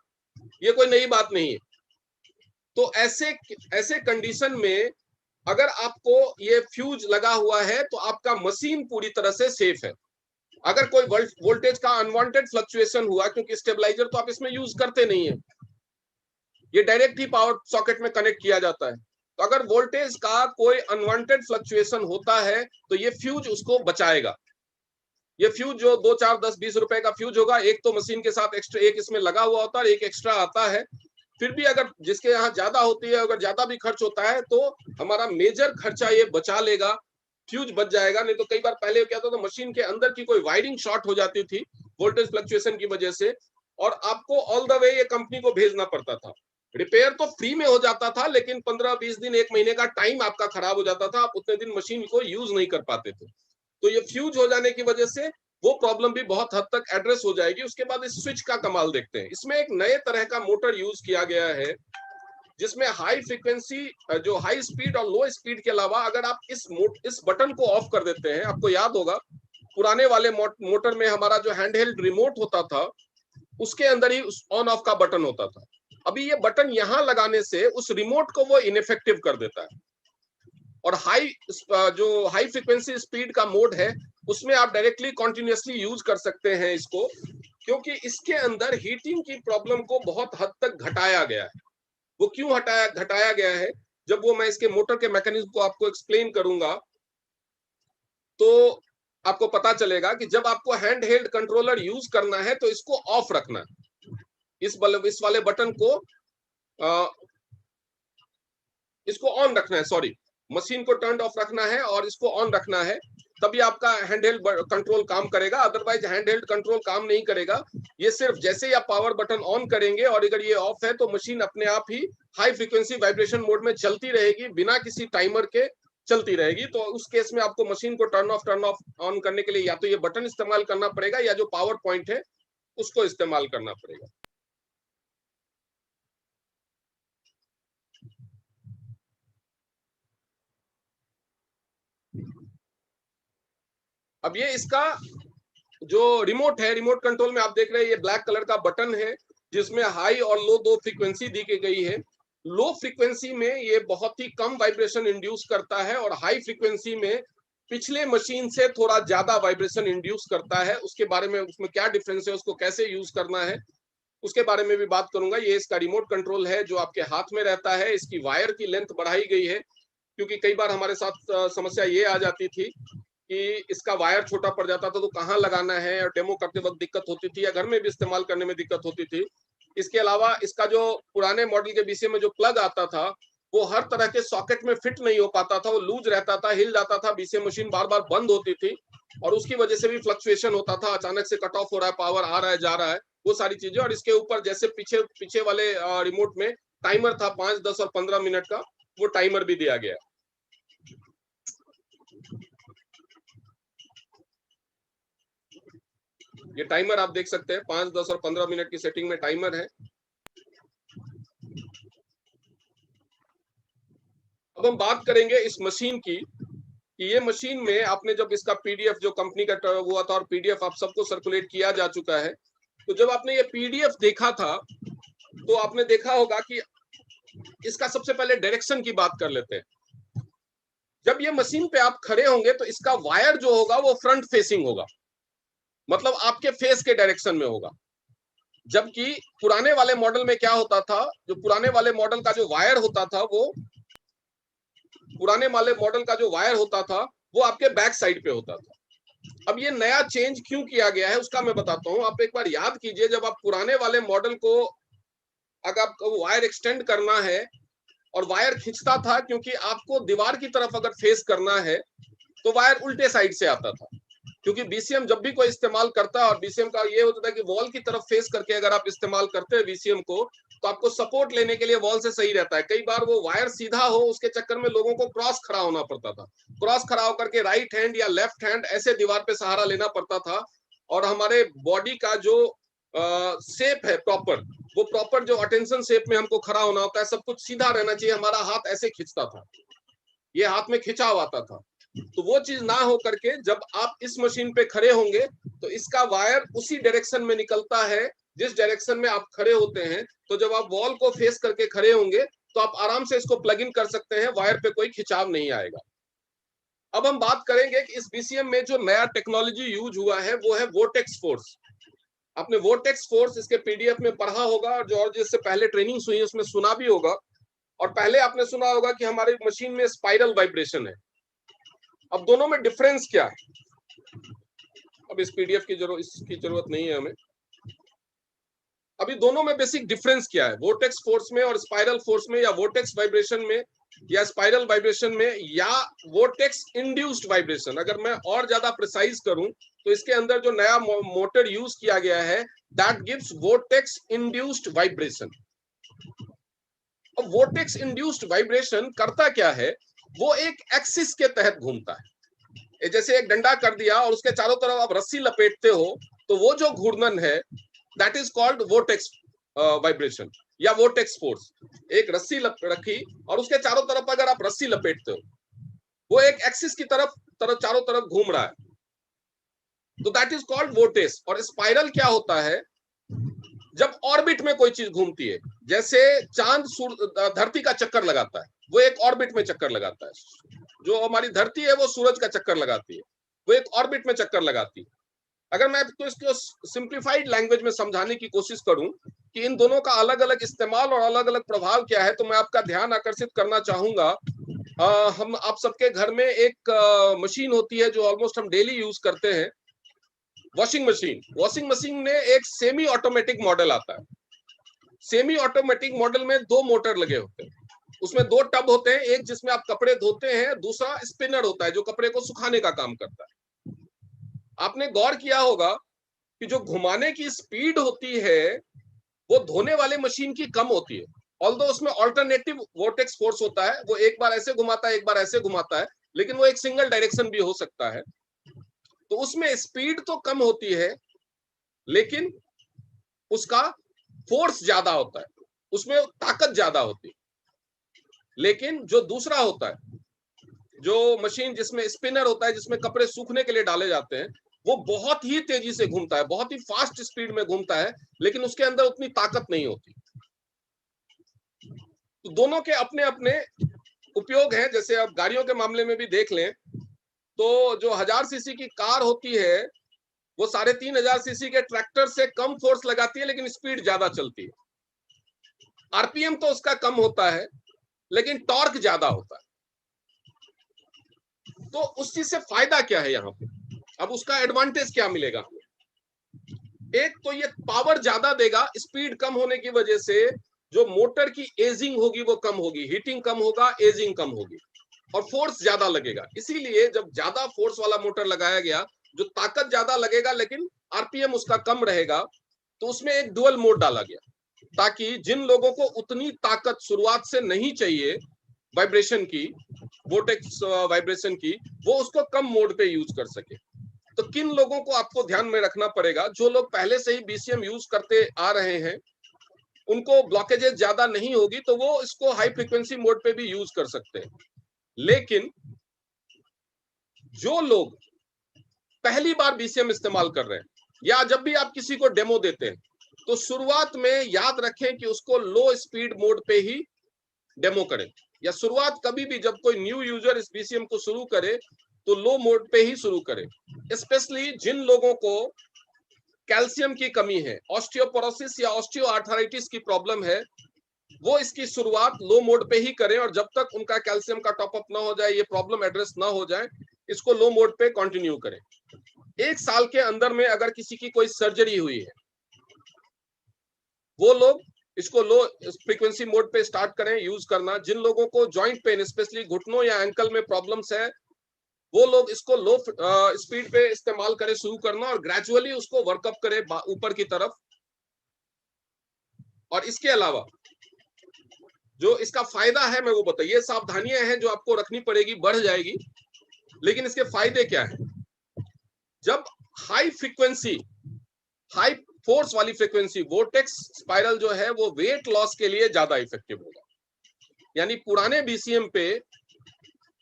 ये कोई नई बात नहीं है। तो ऐसे कंडीशन में अगर आपको ये फ्यूज लगा हुआ है तो आपका मशीन पूरी तरह से सेफ है। अगर कोई वोल्टेज का अनवांटेड फ्लक्चुएशन हुआ, क्योंकि स्टेबलाइजर तो आप इसमें यूज करते नहीं है, ये डायरेक्ट ही पावर सॉकेट में कनेक्ट किया जाता है, तो अगर वोल्टेज का कोई अनवांटेड फ्लक्चुएशन होता है तो ये फ्यूज उसको बचाएगा। ये फ्यूज जो 2, 4, 10, 20 रुपए का फ्यूज होगा, एक तो मशीन के साथ एक्स्ट्रा एक इसमें लगा हुआ होता है, एक एक्स्ट्रा आता है। फिर भी अगर जिसके यहाँ ज्यादा होती है, अगर ज्यादा भी खर्च होता है तो हमारा मेजर खर्चा ये बचा लेगा, फ्यूज बच जाएगा। नहीं तो कई बार पहले क्या होता था, मशीन के अंदर की कोई वायरिंग शॉर्ट हो जाती थी वोल्टेज फ्लक्चुएशन की वजह से, और आपको ऑल द वे ये कंपनी को भेजना पड़ता था। रिपेयर तो फ्री में हो जाता था, लेकिन 15-20 दिन, 1 महीने का टाइम आपका खराब हो जाता था, आप उतने दिन मशीन को यूज नहीं कर पाते थे। तो ये फ्यूज हो जाने की वजह से वो प्रॉब्लम भी बहुत हद तक एड्रेस हो जाएगी। उसके बाद इस स्विच का कमाल देखते हैं। इसमें एक नए तरह का मोटर यूज किया गया है, जिसमें हाई फ्रीक्वेंसी, जो हाई स्पीड और लो स्पीड के अलावा, अगर आप इस बटन को ऑफ कर देते हैं, आपको याद होगा पुराने वाले मोटर में हमारा जो हैंडहेल्ड रिमोट होता था उसके अंदर ही ऑन ऑफ का बटन होता था। अभी ये बटन यहां लगाने से उस रिमोट को वो इनइफेक्टिव कर देता है, और जो हाई फ्रीक्वेंसी स्पीड का मोड है उसमें आप डायरेक्टली कॉन्टिन्यूसली यूज कर सकते हैं इसको, क्योंकि इसके अंदर हीटिंग की प्रॉब्लम को बहुत हद तक घटाया गया है। वो क्यों घटाया गया है, जब वो मैं इसके मोटर के मैकेनिज्म को आपको एक्सप्लेन करूंगा तो आपको पता चलेगा कि जब आपको हैंड हेल्ड कंट्रोलर यूज करना है तो इसको ऑफ रखना है, इस वाले बटन को इसको ऑन रखना है, सॉरी, मशीन को टर्न ऑफ रखना है और इसको ऑन रखना है, तभी आपका हैंडहेल्ड कंट्रोल काम करेगा। अदरवाइज हैंडहेल्ड कंट्रोल काम नहीं करेगा। ये सिर्फ जैसे ही आप पावर बटन ऑन करेंगे और अगर ये ऑफ है तो मशीन अपने आप ही हाई फ्रीक्वेंसी वाइब्रेशन मोड में चलती रहेगी, बिना किसी टाइमर के चलती रहेगी। तो उस केस में आपको मशीन को टर्न ऑफ ऑन करने के लिए या तो ये बटन इस्तेमाल करना पड़ेगा या जो पावर पॉइंट है उसको इस्तेमाल करना पड़ेगा। अब ये इसका जो रिमोट है, रिमोट कंट्रोल में आप देख रहे हैं ये ब्लैक कलर का बटन है जिसमें हाई और लो दो फ्रीक्वेंसी दी गई है। लो फ्रीक्वेंसी में ये बहुत ही कम वाइब्रेशन इंड्यूस करता है और हाई फ्रीक्वेंसी में पिछले मशीन से थोड़ा ज्यादा वाइब्रेशन इंड्यूस करता है। उसके बारे में, उसमें क्या डिफरेंस है, उसको कैसे यूज करना है, उसके बारे में भी बात करूंगा। ये इसका रिमोट कंट्रोल है जो आपके हाथ में रहता है। इसकी वायर की लेंथ बढ़ाई गई है, क्योंकि कई बार हमारे साथ समस्या ये आ जाती थी कि इसका वायर छोटा पड़ जाता था तो कहाँ लगाना है, और डेमो करते वक्त दिक्कत होती थी या घर में भी इस्तेमाल करने में दिक्कत होती थी। इसके अलावा इसका जो पुराने मॉडल के बीसीएम में जो प्लग आता था वो हर तरह के सॉकेट में फिट नहीं हो पाता था, वो लूज रहता था, हिल जाता था, बीसीएम मशीन बार बार बंद होती थी और उसकी वजह से भी फ्लक्चुएशन होता था, अचानक से कट ऑफ हो रहा है, पावर आ रहा है, जा रहा है, वो सारी चीजें। और इसके ऊपर जैसे पीछे पीछे वाले रिमोट में टाइमर था 5, 10 और 15 मिनट का, वो टाइमर भी दिया गया। ये टाइमर आप देख सकते हैं, 5, 10 और 15 मिनट की सेटिंग में टाइमर है। अब हम बात करेंगे इस मशीन की कि ये मशीन में आपने जब इसका पीडीएफ जो कंपनी का हुआ था और पीडीएफ आप सबको सर्कुलेट किया जा चुका है, तो जब आपने ये पीडीएफ देखा था तो आपने देखा होगा कि इसका सबसे पहले डायरेक्शन की बात कर लेते हैं। जब ये मशीन पे आप खड़े होंगे तो इसका वायर जो होगा वो फ्रंट फेसिंग होगा, मतलब आपके फेस के डायरेक्शन में होगा। जबकि पुराने वाले मॉडल में क्या होता था, जो पुराने वाले मॉडल का जो वायर होता था वो आपके बैक साइड पे होता था। अब ये नया चेंज क्यों किया गया है उसका मैं बताता हूं। आप एक बार याद कीजिए, जब आप पुराने वाले मॉडल को, अगर आपको वायर एक्सटेंड करना है और वायर खींचता था, क्योंकि आपको दीवार की तरफ अगर फेस करना है तो वायर उल्टे साइड से आता था। क्योंकि बीसीएम जब भी कोई इस्तेमाल करता है, और बीसीएम का ये होता है कि वॉल की तरफ फेस करके अगर आप इस्तेमाल करते हैं बीसीएम को, तो आपको सपोर्ट लेने के लिए वॉल से सही रहता है। कई बार वो वायर सीधा हो, उसके चक्कर में लोगों को क्रॉस खड़ा होना पड़ता था, क्रॉस खड़ा होकर के राइट हैंड या लेफ्ट हैंड ऐसे दीवार पे सहारा लेना पड़ता था, और हमारे बॉडी का जो शेप है प्रॉपर, वो प्रॉपर जो अटेंशन शेप में हमको खड़ा होना होता है, सब कुछ सीधा रहना चाहिए। हमारा हाथ ऐसे खींचता था, ये हाथ में खिंचाव आता था। तो वो चीज ना हो करके जब आप इस मशीन पे खड़े होंगे तो इसका वायर उसी डायरेक्शन में निकलता है जिस डायरेक्शन में आप खड़े होते हैं। तो जब आप वॉल को फेस करके खड़े होंगे तो आप आराम से इसको प्लग इन कर सकते हैं, वायर पे कोई खिंचाव नहीं आएगा। अब हम बात करेंगे कि इस बीसीएम में जो नया टेक्नोलॉजी यूज हुआ है वो है वोर्टेक्स फोर्स। आपने वोर्टेक्स फोर्स इसके पीडीएफ में पढ़ा होगा, और जो और जिससे पहले ट्रेनिंग हुई है उसमें सुना भी होगा। और पहले आपने सुना होगा कि हमारी मशीन में स्पाइरल वाइब्रेशन है। अब दोनों में डिफरेंस क्या है? अब इस पीडीएफ की इसकी जरूरत नहीं है हमें। अभी दोनों में बेसिक डिफरेंस क्या है, वोर्टेक्स फोर्स में और स्पाइरल फोर्स में, या वोर्टेक्स वाइब्रेशन में या स्पाइरल वाइब्रेशन में, या वोर्टेक्स इंड्यूस्ड वाइब्रेशन। अगर मैं और ज्यादा प्रिसाइज करूं तो इसके अंदर जो नया मोटर यूज किया गया है, that gives vortex induced vibration. अब वोर्टेक्स इंड्यूस्ड वाइब्रेशन करता क्या है, वो एक एक्सिस के तहत घूमता है। जैसे एक डंडा कर दिया और उसके चारों तरफ आप रस्सी लपेटते हो, तो वो जो घूर्णन है that is called vortex vibration या वोर्टेक्स फोर्स। एक रस्सी रखी और उसके चारों तरफ अगर आप रस्सी लपेटते हो, वो एक एक्सिस की तरफ चारों तरफ घूम रहा है, तो दैट इज कॉल्ड वोर्टेक्स। और स्पाइरल क्या होता है, जब ऑर्बिट में कोई चीज घूमती है, जैसे चांद धरती का चक्कर लगाता है, वो एक ऑर्बिट में चक्कर लगाता है। जो हमारी धरती है वो सूरज का चक्कर लगाती है, वो एक ऑर्बिट में चक्कर लगाती है। अगर मैं तो इसको सिंप्लीफाइड लैंग्वेज में समझाने की कोशिश करूं कि इन दोनों का अलग अलग इस्तेमाल और अलग अलग प्रभाव क्या है, तो मैं आपका ध्यान आकर्षित करना चाहूंगा। हम आप सबके घर में एक मशीन होती है जो ऑलमोस्ट हम डेली यूज करते हैं, वॉशिंग मशीन। वॉशिंग मशीन में एक सेमी ऑटोमेटिक मॉडल आता है। सेमी ऑटोमेटिक मॉडल में दो मोटर लगे होते हैं, उसमें दो टब होते हैं, एक जिसमें आप कपड़े धोते हैं, दूसरा स्पिनर होता है जो कपड़े को सुखाने का काम करता है। आपने गौर किया होगा कि जो घुमाने की स्पीड होती है वो धोने वाले मशीन की कम होती है। ऑल्दो उसमें ऑल्टरनेटिव वोर्टेक्स फोर्स होता है, वो एक बार ऐसे घुमाता है एक बार ऐसे घुमाता है, लेकिन वो एक सिंगल डायरेक्शन भी हो सकता है। तो उसमें स्पीड तो कम होती है लेकिन उसका फोर्स ज्यादा होता है, उसमें ताकत ज्यादा होती है। लेकिन जो दूसरा होता है, जो मशीन जिसमें स्पिनर होता है, जिसमें कपड़े सूखने के लिए डाले जाते हैं, वो बहुत ही तेजी से घूमता है, बहुत ही फास्ट स्पीड में घूमता है, लेकिन उसके अंदर उतनी ताकत नहीं होती। तो दोनों के अपने अपने उपयोग हैं। जैसे अब गाड़ियों के मामले में भी देख लें तो जो 1000 सीसी की कार होती है वो 3500 सीसी के ट्रैक्टर से कम फोर्स लगाती है लेकिन स्पीड ज्यादा चलती है। आरपीएम तो उसका कम होता है लेकिन टॉर्क ज्यादा होता है। तो उस चीज से फायदा क्या है यहाँ पे, अब उसका एडवांटेज क्या मिलेगा? एक तो ये पावर ज्यादा देगा, स्पीड कम होने की वजह से जो मोटर की एजिंग होगी वो कम होगी, हीटिंग कम होगा, एजिंग कम होगी, और फोर्स ज्यादा लगेगा। इसीलिए जब ज्यादा फोर्स वाला मोटर लगाया गया, जो ताकत ज्यादा लगेगा लेकिन आरपीएम उसका कम रहेगा, तो उसमें एक डुअल मोड डाला गया ताकि जिन लोगों को उतनी ताकत शुरुआत से नहीं चाहिए वाइब्रेशन की, वोर्टेक्स वाइब्रेशन की, वो उसको कम मोड पे यूज कर सके। तो किन लोगों को आपको ध्यान में रखना पड़ेगा? जो लोग पहले से ही बीसीएम यूज करते आ रहे हैं, उनको ब्लॉकेजेस ज्यादा नहीं होगी तो वो इसको हाई फ्रीक्वेंसी मोड पे भी यूज कर सकते हैं। लेकिन जो लोग पहली बार बीसीएम इस्तेमाल कर रहे हैं, या जब भी आप किसी को डेमो देते हैं, तो शुरुआत में याद रखें कि उसको लो स्पीड मोड पे ही डेमो करें, या शुरुआत कभी भी जब कोई न्यू यूजर इस बीसीएम को शुरू करे तो लो मोड पे ही शुरू करें। स्पेशली जिन लोगों को कैल्शियम की कमी है, ऑस्टियोपोरोसिस या ऑस्टियोआर्थराइटिस की प्रॉब्लम है, वो इसकी शुरुआत लो मोड पे ही करें, और जब तक उनका कैल्शियम का टॉपअप ना हो जाए, ये प्रॉब्लम एड्रेस ना हो जाए, इसको लो मोड पे कंटिन्यू करें। 1 साल के अंदर में अगर किसी की कोई सर्जरी हुई है, वो लोग इसको लो फ्रीक्वेंसी मोड पे स्टार्ट करें यूज करना। जिन लोगों को जॉइंट पेन, स्पेशली घुटनों या एंकल में प्रॉब्लम्स है, वो लोग इसको लो स्पीड पे इस्तेमाल करें, शुरू करना, और ग्रेजुअली उसको वर्कअप करें ऊपर की तरफ। और इसके अलावा जो इसका फायदा है मैं वो बताइए, सावधानियां हैं जो आपको रखनी पड़ेगी, बढ़ जाएगी, लेकिन इसके फायदे क्या है? जब हाई फ्रीक्वेंसी, हाई फोर्स वाली फ्रीक्वेंसी वोर्टेक्स स्पाइरल जो है वो वेट लॉस के लिए ज्यादा इफेक्टिव होगा। यानी पुराने बीसीएम पे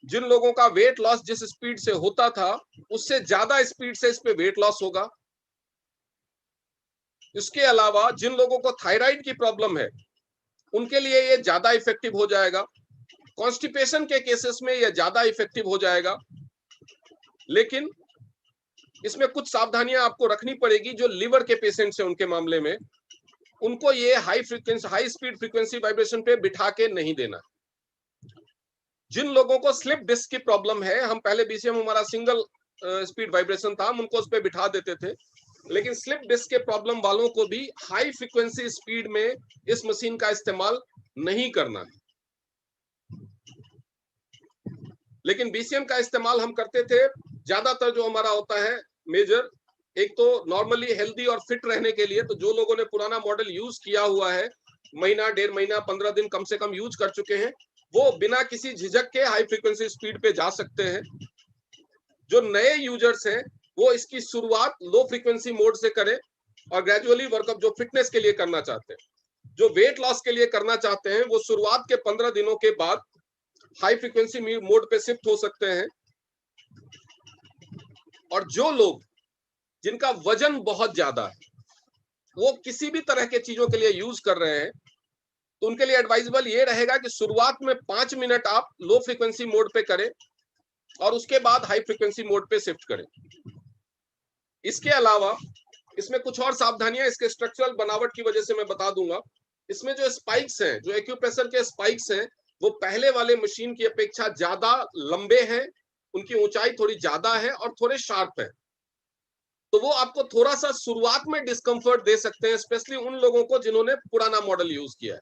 जिन लोगों का वेट लॉस जिस स्पीड से होता था उससे ज्यादा स्पीड से इस पे वेट लॉस होगा। इसके अलावा जिन लोगों को थायराइड की प्रॉब्लम है उनके लिए ये ज्यादा इफेक्टिव हो जाएगा। कॉन्स्टिपेशन के केसेस में ये ज्यादा इफेक्टिव हो जाएगा। लेकिन इसमें कुछ सावधानियां आपको रखनी पड़ेगी। जो लिवर के पेशेंट्स हैं उनके मामले में उनको ये हाई स्पीड फ्रीक्वेंसी वाइब्रेशन पे बिठा के नहीं देना। जिन लोगों को स्लिप डिस्क की प्रॉब्लम है, हम पहले बीसीएम हमारा सिंगल स्पीड वाइब्रेशन था, हम उनको उस पर बिठा देते थे, लेकिन स्लिप डिस्क के प्रॉब्लम वालों को भी हाई फ्रीक्वेंसी स्पीड में इस मशीन का इस्तेमाल नहीं करना है। लेकिन बीसीएम का इस्तेमाल हम करते थे ज्यादातर, जो हमारा होता है मेजर, एक तो नॉर्मली हेल्दी और फिट रहने के लिए। तो जो लोगों ने पुराना मॉडल यूज किया हुआ है, महीना, 1.5 महीना, 15 दिन कम से कम यूज कर चुके हैं, वो बिना किसी झिझक के हाई फ्रीक्वेंसी स्पीड पे जा सकते हैं। जो नए यूजर्स हैं वो इसकी शुरुआत लो फ्रीक्वेंसी मोड से करें और ग्रेजुअली वर्कअप, जो फिटनेस के लिए करना चाहते हैं, जो वेट लॉस के लिए करना चाहते हैं, वो शुरुआत के 15 दिनों के बाद हाई फ्रीक्वेंसी मोड पे शिफ्ट हो सकते हैं। और जो लोग जिनका वजन बहुत ज्यादा है, वो किसी भी तरह के चीजों के लिए यूज कर रहे हैं, तो उनके लिए एडवाइजेबल ये रहेगा कि शुरुआत में 5 मिनट आप लो फ्रीक्वेंसी मोड पे करें और उसके बाद हाई फ्रीक्वेंसी मोड पे शिफ्ट करें। इसके अलावा इसमें कुछ और सावधानियां इसके स्ट्रक्चरल बनावट की वजह से मैं बता दूंगा। इसमें जो स्पाइक्स हैं, जो एक्यूप्रेशर के स्पाइक्स हैं, वो पहले वाले मशीन की अपेक्षा ज्यादा लंबे हैं, उनकी ऊंचाई थोड़ी ज्यादा है और थोड़े शार्प है। तो वो आपको थोड़ा सा शुरुआत में डिस्कंफर्ट दे सकते हैं, स्पेशली उन लोगों को जिन्होंने पुराना मॉडल यूज किया है।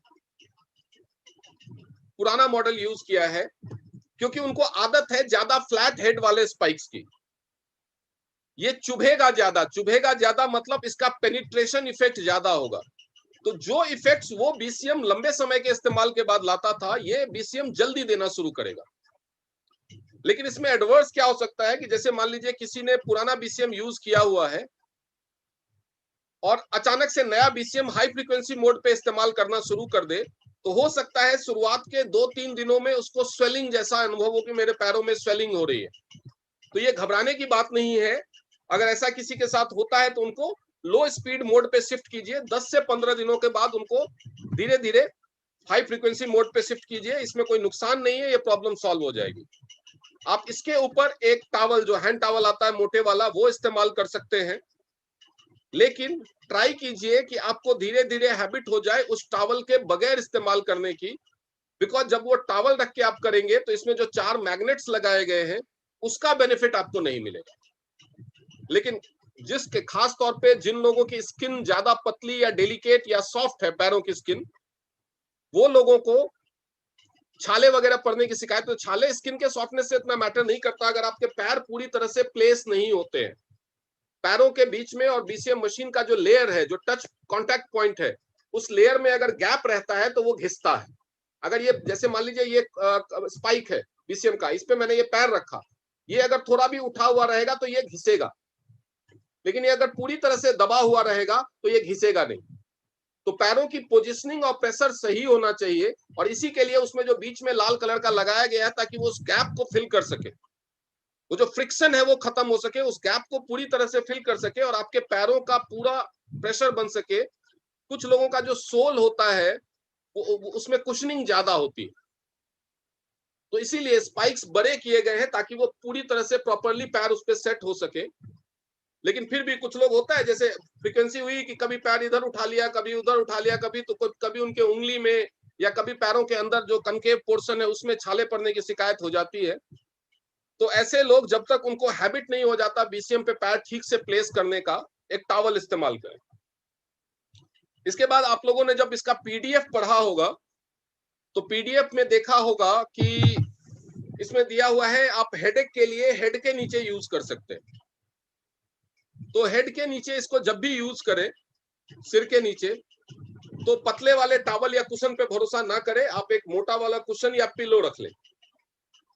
पुराना मॉडल यूज किया है क्योंकि उनको आदत है ज्यादा फ्लैट हेड वाले स्पाइक्स की। ये चुभेगा ज्यादा मतलब इसका पेनिट्रेशन इफेक्ट ज्यादा होगा। तो जो इफेक्ट्स वो बीसीएम लंबे समय के इस्तेमाल के बाद लाता था, ये बीसीएम जल्दी देना शुरू करेगा। लेकिन इसमें एडवर्स क्या हो सकता है कि जैसे मान लीजिए किसी ने पुराना बीसीएम यूज किया हुआ है और अचानक से नया बीसीएम हाई फ्रीक्वेंसी मोड पे इस्तेमाल करना शुरू कर दे, तो हो सकता है शुरुआत के 2-3 दिनों में उसको स्वेलिंग जैसा अनुभव हो कि मेरे पैरों में स्वेलिंग हो रही है। तो ये घबराने की बात नहीं है। अगर ऐसा किसी के साथ होता है तो उनको लो स्पीड मोड पे शिफ्ट कीजिए। 10 से 15 दिनों के बाद उनको धीरे धीरे हाई फ्रीक्वेंसी मोड पे शिफ्ट कीजिए। इसमें कोई नुकसान नहीं है, ये प्रॉब्लम सॉल्व हो जाएगी। आप इसके ऊपर एक टॉवल, जो हैंड टॉवल आता है मोटे वाला, वो इस्तेमाल कर सकते हैं। लेकिन ट्राई कीजिए कि आपको धीरे धीरे हैबिट हो जाए उस टॉवल के बगैर इस्तेमाल करने की। बिकॉज जब वो टॉवल रख के आप करेंगे तो इसमें जो 4 मैग्नेट्स लगाए गए हैं उसका बेनिफिट आपको नहीं मिलेगा। लेकिन जिसके खास तौर पे जिन लोगों की स्किन ज्यादा पतली या डेलिकेट या सॉफ्ट है, पैरों की स्किन, वो लोगों को छाले वगैरह पड़ने की शिकायत, तो छाले स्किन के सॉफ्टनेस से इतना मैटर नहीं करता अगर आपके पैर पूरी तरह से प्लेस नहीं होते हैं। पैरों के बीच में और बीसीएम मशीन का जो लेयर है, जो टच कांटेक्ट पॉइंट है, उस लेयर में अगर गैप रहता है तो वो घिसता है। अगर ये जैसे मान लीजिए ये स्पाइक है बीसीएम का, इस पे मैंने ये पैर रखा, ये अगर थोड़ा भी उठा हुआ रहेगा तो ये घिसेगा, लेकिन ये अगर पूरी तरह से दबा हुआ रहेगा तो ये घिसेगा नहीं। तो पैरों की पोजिशनिंग और प्रेशर सही होना चाहिए, और इसी के लिए उसमें जो बीच में लाल कलर का लगाया गया है ताकि वो उस गैप को फिल कर सके, वो जो फ्रिक्शन है वो खत्म हो सके, उस गैप को पूरी तरह से फिल कर सके और आपके पैरों का पूरा प्रेशर बन सके। कुछ लोगों का जो सोल होता है उसमें कुशनिंग ज्यादा होती है, तो इसीलिए स्पाइक्स बड़े किए गए हैं ताकि वो पूरी तरह से प्रॉपरली पैर उस पर सेट हो सके। लेकिन फिर भी कुछ लोग होता है, जैसे फ्रीक्वेंसी हुई कि कभी पैर इधर उठा लिया, कभी उधर उठा लिया, कभी उनके उंगली में या कभी पैरों के अंदर जो कनकेव पोर्शन है उसमें छाले पड़ने की शिकायत हो जाती है। तो ऐसे लोग जब तक उनको हैबिट नहीं हो जाता बीसीएम पे पैर ठीक से प्लेस करने का, एक टॉवल इस्तेमाल करें। इसके बाद आप लोगों ने जब इसका पीडीएफ पढ़ा होगा तो पीडीएफ में देखा होगा कि इसमें दिया हुआ है आप हेडेक के लिए हेड के नीचे यूज कर सकते हैं। तो हेड के नीचे इसको जब भी यूज करें, सिर के नीचे, तो पतले वाले टॉवल या कुशन पे भरोसा ना करें, आप एक मोटा वाला कुशन या पिलो रख लें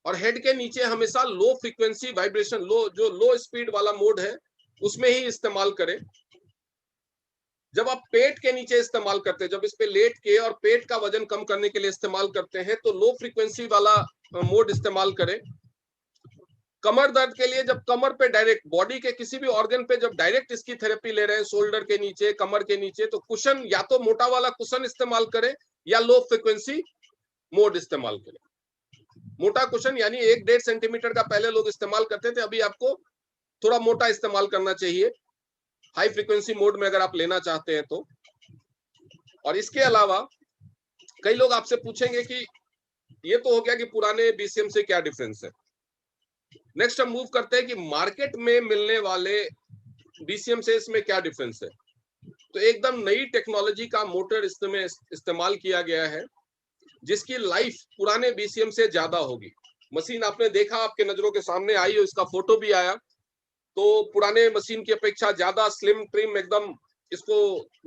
और हेड के नीचे हमेशा लो फ्रीक्वेंसी वाइब्रेशन, जो लो स्पीड वाला मोड है उसमें ही इस्तेमाल करें। जब आप पेट के नीचे इस्तेमाल करते हैं, जब इस पे लेट के और पेट का वजन कम करने के लिए इस्तेमाल करते हैं, तो लो फ्रीक्वेंसी वाला मोड इस्तेमाल करें। कमर दर्द के लिए जब कमर पे डायरेक्ट, बॉडी के किसी भी ऑर्गन पे जब डायरेक्ट इसकी थेरेपी ले रहे हैं, शोल्डर के नीचे, कमर के नीचे, तो कुशन या तो मोटा वाला कुशन इस्तेमाल करें या लो फ्रीक्वेंसी मोड इस्तेमाल करें। मोटा कुशन यानी 1-1.5 सेंटीमीटर का पहले लोग इस्तेमाल करते थे, अभी आपको थोड़ा मोटा इस्तेमाल करना चाहिए हाई फ्रीक्वेंसी मोड में अगर आप लेना चाहते हैं तो। और इसके अलावा कई लोग आपसे पूछेंगे कि ये तो हो गया कि पुराने बीसीएम से क्या डिफरेंस है। नेक्स्ट हम मूव करते हैं कि मार्केट में मिलने वाले बीसीएम से इसमें क्या डिफरेंस है। तो एकदम नई टेक्नोलॉजी का मोटर इसमें इस्तेमाल किया गया है, जिसकी लाइफ पुराने बीसीएम से ज्यादा होगी। मशीन आपने देखा, आपके नजरों के सामने आई हो, इसका फोटो भी आया। तो पुराने मशीन की अपेक्षा ज्यादा स्लिम ट्रिम, एकदम इसको